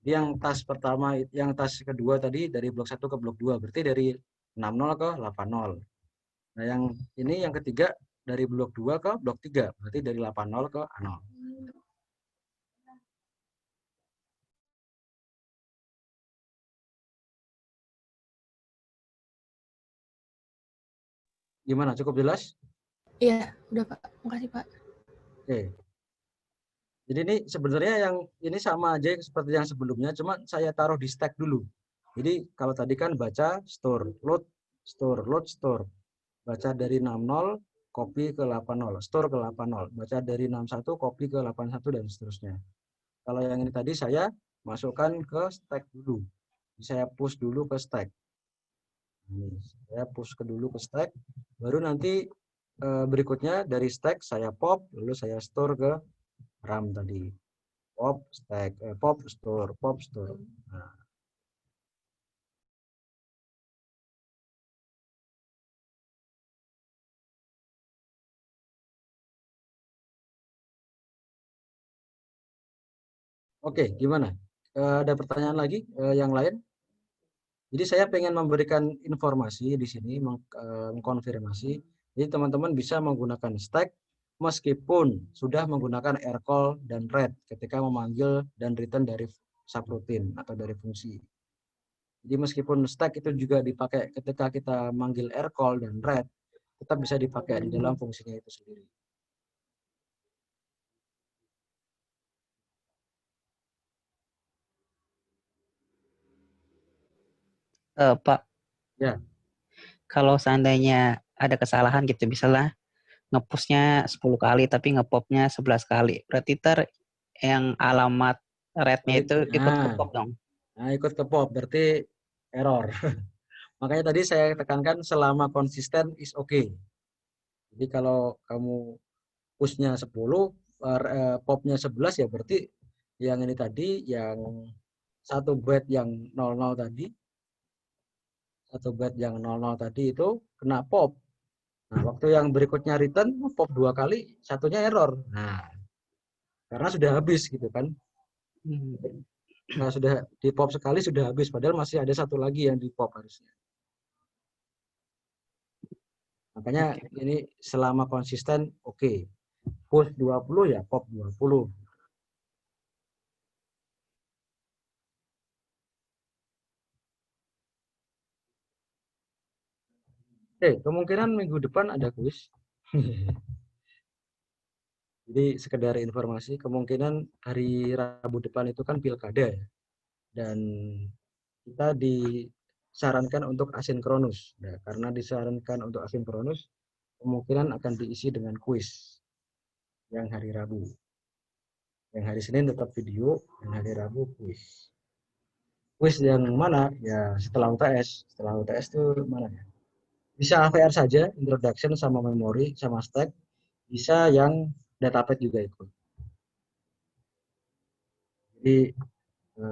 Jadi yang tas pertama, yang tas kedua tadi dari blok 1 ke blok 2, berarti dari 60 ke 80. Nah, yang ini yang ketiga dari blok 2 ke blok 3, berarti dari 80 ke A0. Gimana? Cukup jelas? Iya, udah Pak. Makasih Pak. Oke. Jadi ini sebenarnya yang ini sama aja seperti yang sebelumnya, cuma saya taruh di stack dulu. Jadi kalau tadi kan baca, store, load, store, load, store. Baca dari 60, copy ke 80, store ke 80. Baca dari 61, copy ke 81, dan seterusnya. Kalau yang ini tadi saya masukkan ke stack dulu. Saya push dulu ke stack. Ini, saya push dulu ke stack. Baru nanti berikutnya dari stack saya pop, lalu saya store ke RAM tadi. Pop, stack, pop, store, pop, store. Nah, oke, gimana? Ada pertanyaan lagi yang lain? Jadi saya pengen memberikan informasi di sini, mengkonfirmasi. Jadi teman-teman bisa menggunakan stack meskipun sudah menggunakan rcall dan read ketika memanggil dan return dari subroutine atau dari fungsi. Jadi meskipun stack itu juga dipakai ketika kita manggil rcall dan read, tetap bisa dipakai di dalam fungsinya itu sendiri. Pak, Ya. kalau seandainya ada kesalahan gitu, misalnya ngepushnya 10 kali tapi ngepopnya 11 kali. Berarti yang alamat red-nya itu ikut ke pop dong. Nah, ikut ke pop berarti error. Makanya tadi saya tekankan selama konsisten is okay. Jadi kalau kamu pushnya 10, popnya 11 ya berarti yang ini tadi, yang satu byte yang 00 tadi, satu byte yang 00 tadi itu kena pop. Nah, waktu yang berikutnya return pop 2 kali, satunya error. Nah, karena sudah habis gitu kan. Nah, sudah di pop sekali sudah habis, padahal masih ada satu lagi yang di pop harusnya. Makanya ini selama konsisten oke. Push 20 ya pop 20. Kemungkinan minggu depan ada kuis. Jadi sekedar informasi, kemungkinan hari Rabu depan itu kan pilkada ya. Dan kita disarankan untuk asinkronus. Nah, karena disarankan untuk asinkronus, kemungkinan akan diisi dengan kuis yang hari Rabu. Yang hari Senin tetap video, yang hari Rabu kuis. Kuis yang mana? Ya setelah UTS. Setelah UTS itu mana ya? Bisa AVR saja, introduction sama memori sama stack. Bisa yang database juga ikut. Jadi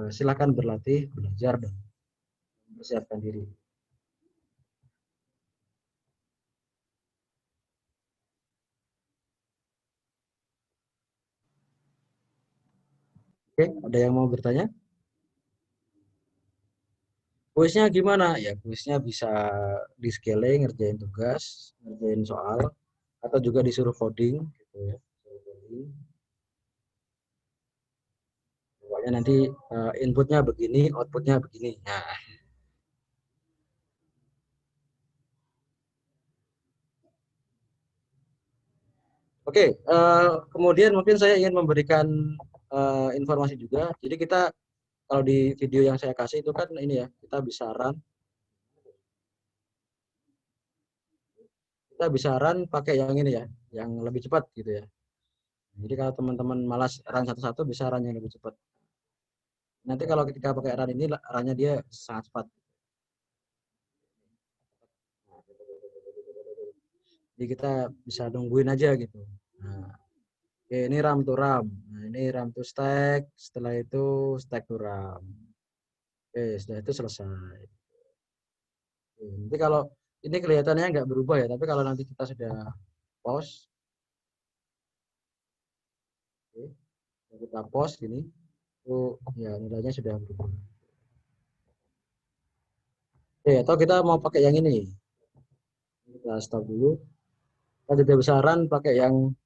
silakan berlatih, belajar, dan persiapkan diri. Oke, ada yang mau bertanya? Kuisnya gimana? Ya kuisnya bisa di scaling, ngerjain tugas, ngerjain soal. atau juga disuruh coding gitu ya. Disuruh coding. Pokoknya nanti inputnya begini, outputnya begini. Nah, oke, kemudian mungkin saya ingin memberikan informasi juga. Jadi kita kalau di video yang saya kasih itu kan ini ya, kita bisa run pakai yang ini ya, yang lebih cepat gitu ya. Jadi kalau teman-teman malas run satu-satu bisa run yang lebih cepat. Nanti kalau ketika pakai run ini, runnya dia sangat cepat. Jadi kita bisa nungguin aja gitu. Nah, oke, ini RAM to RAM. Nah, ini RAM to stack. Setelah itu stack to RAM. Oke, setelah itu selesai. Oke, nanti kalau ini kelihatannya nggak berubah ya, tapi kalau nanti kita sudah pause, oke, kita pause gini, itu ya nilainya sudah berubah. Oke, atau kita mau pakai yang ini. Kita stop dulu. Kita tidak bisa run pakai yang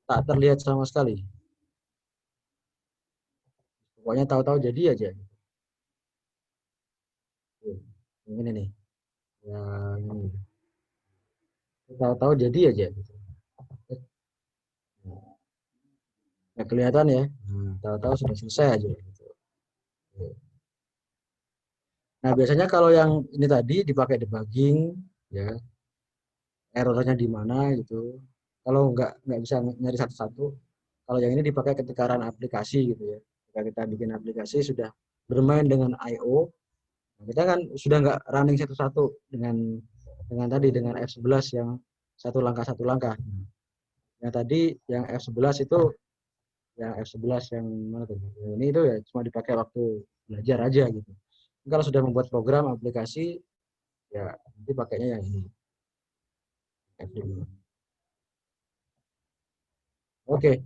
tak terlihat sama sekali. Pokoknya tahu-tahu jadi aja. Yang ini nih. Yang ini. Tahu-tahu jadi aja. Nggak kelihatan ya. Tahu-tahu sudah selesai aja. Nah, biasanya kalau yang ini tadi dipakai debugging, ya, errornya di mana gitu. Kalau nggak bisa nyari satu-satu, kalau yang ini dipakai ketika run aplikasi gitu ya. Ketika kita bikin aplikasi sudah bermain dengan I/O, kita kan sudah nggak running satu-satu dengan F11 yang satu langkah. Yang tadi yang F11 itu yang F11 yang mana tuh? Ini itu ya cuma dipakai waktu belajar aja gitu. Kalau sudah membuat program aplikasi ya nanti pakainya yang ini. F12. Oke.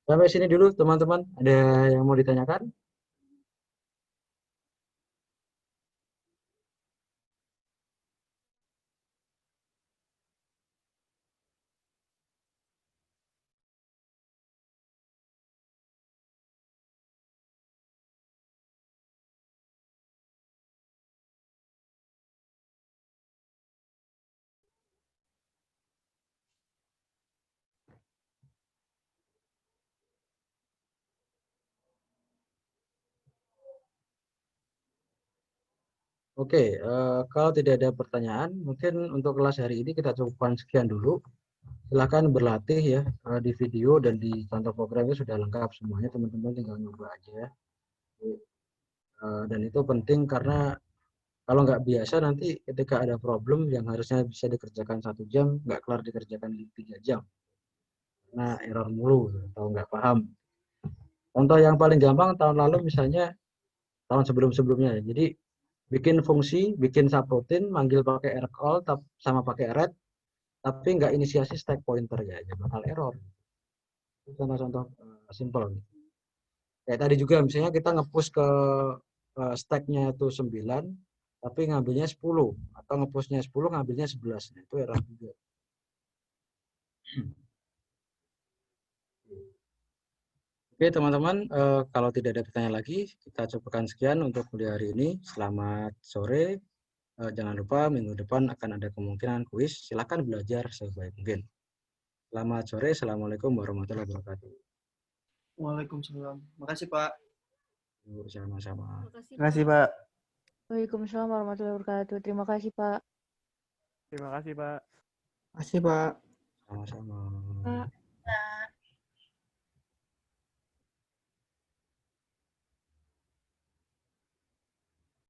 Sampai sini dulu teman-teman. Ada yang mau ditanyakan? Oke, kalau tidak ada pertanyaan, mungkin untuk kelas hari ini kita cukupkan sekian dulu. Silahkan berlatih ya di video dan di contoh programnya sudah lengkap semuanya, teman-teman tinggal nyoba aja. Dan itu penting karena kalau nggak biasa nanti ketika ada problem yang harusnya bisa dikerjakan 1 jam, nggak kelar dikerjakan di 3 jam. Nah, error mulu atau nggak paham. Contoh yang paling gampang tahun lalu misalnya tahun sebelum-sebelumnya. Jadi bikin fungsi, bikin subroutine, manggil pakai rcall sama pakai ret, tapi nggak inisiasi stack pointer ya bakal error. Itu contoh-contoh simple. Kayak tadi juga misalnya kita nge-push ke stacknya itu 9, tapi ngambilnya 10, atau nge-pushnya 10 ngambilnya 11. Nah, itu error juga. Oke teman-teman, kalau tidak ada pertanyaan lagi, kita cukupkan sekian untuk kuliah hari ini. Selamat sore. Jangan lupa minggu depan akan ada kemungkinan kuis. Silakan belajar sebaik mungkin. Selamat sore. Assalamualaikum warahmatullahi wabarakatuh. Waalaikumsalam. Makasih Pak. Sama-sama. Terima kasih, Pak. Waalaikumsalam warahmatullahi wabarakatuh. Terima kasih, Pak. Terima kasih Pak. Makasih, Pak. Sama-sama. Pak.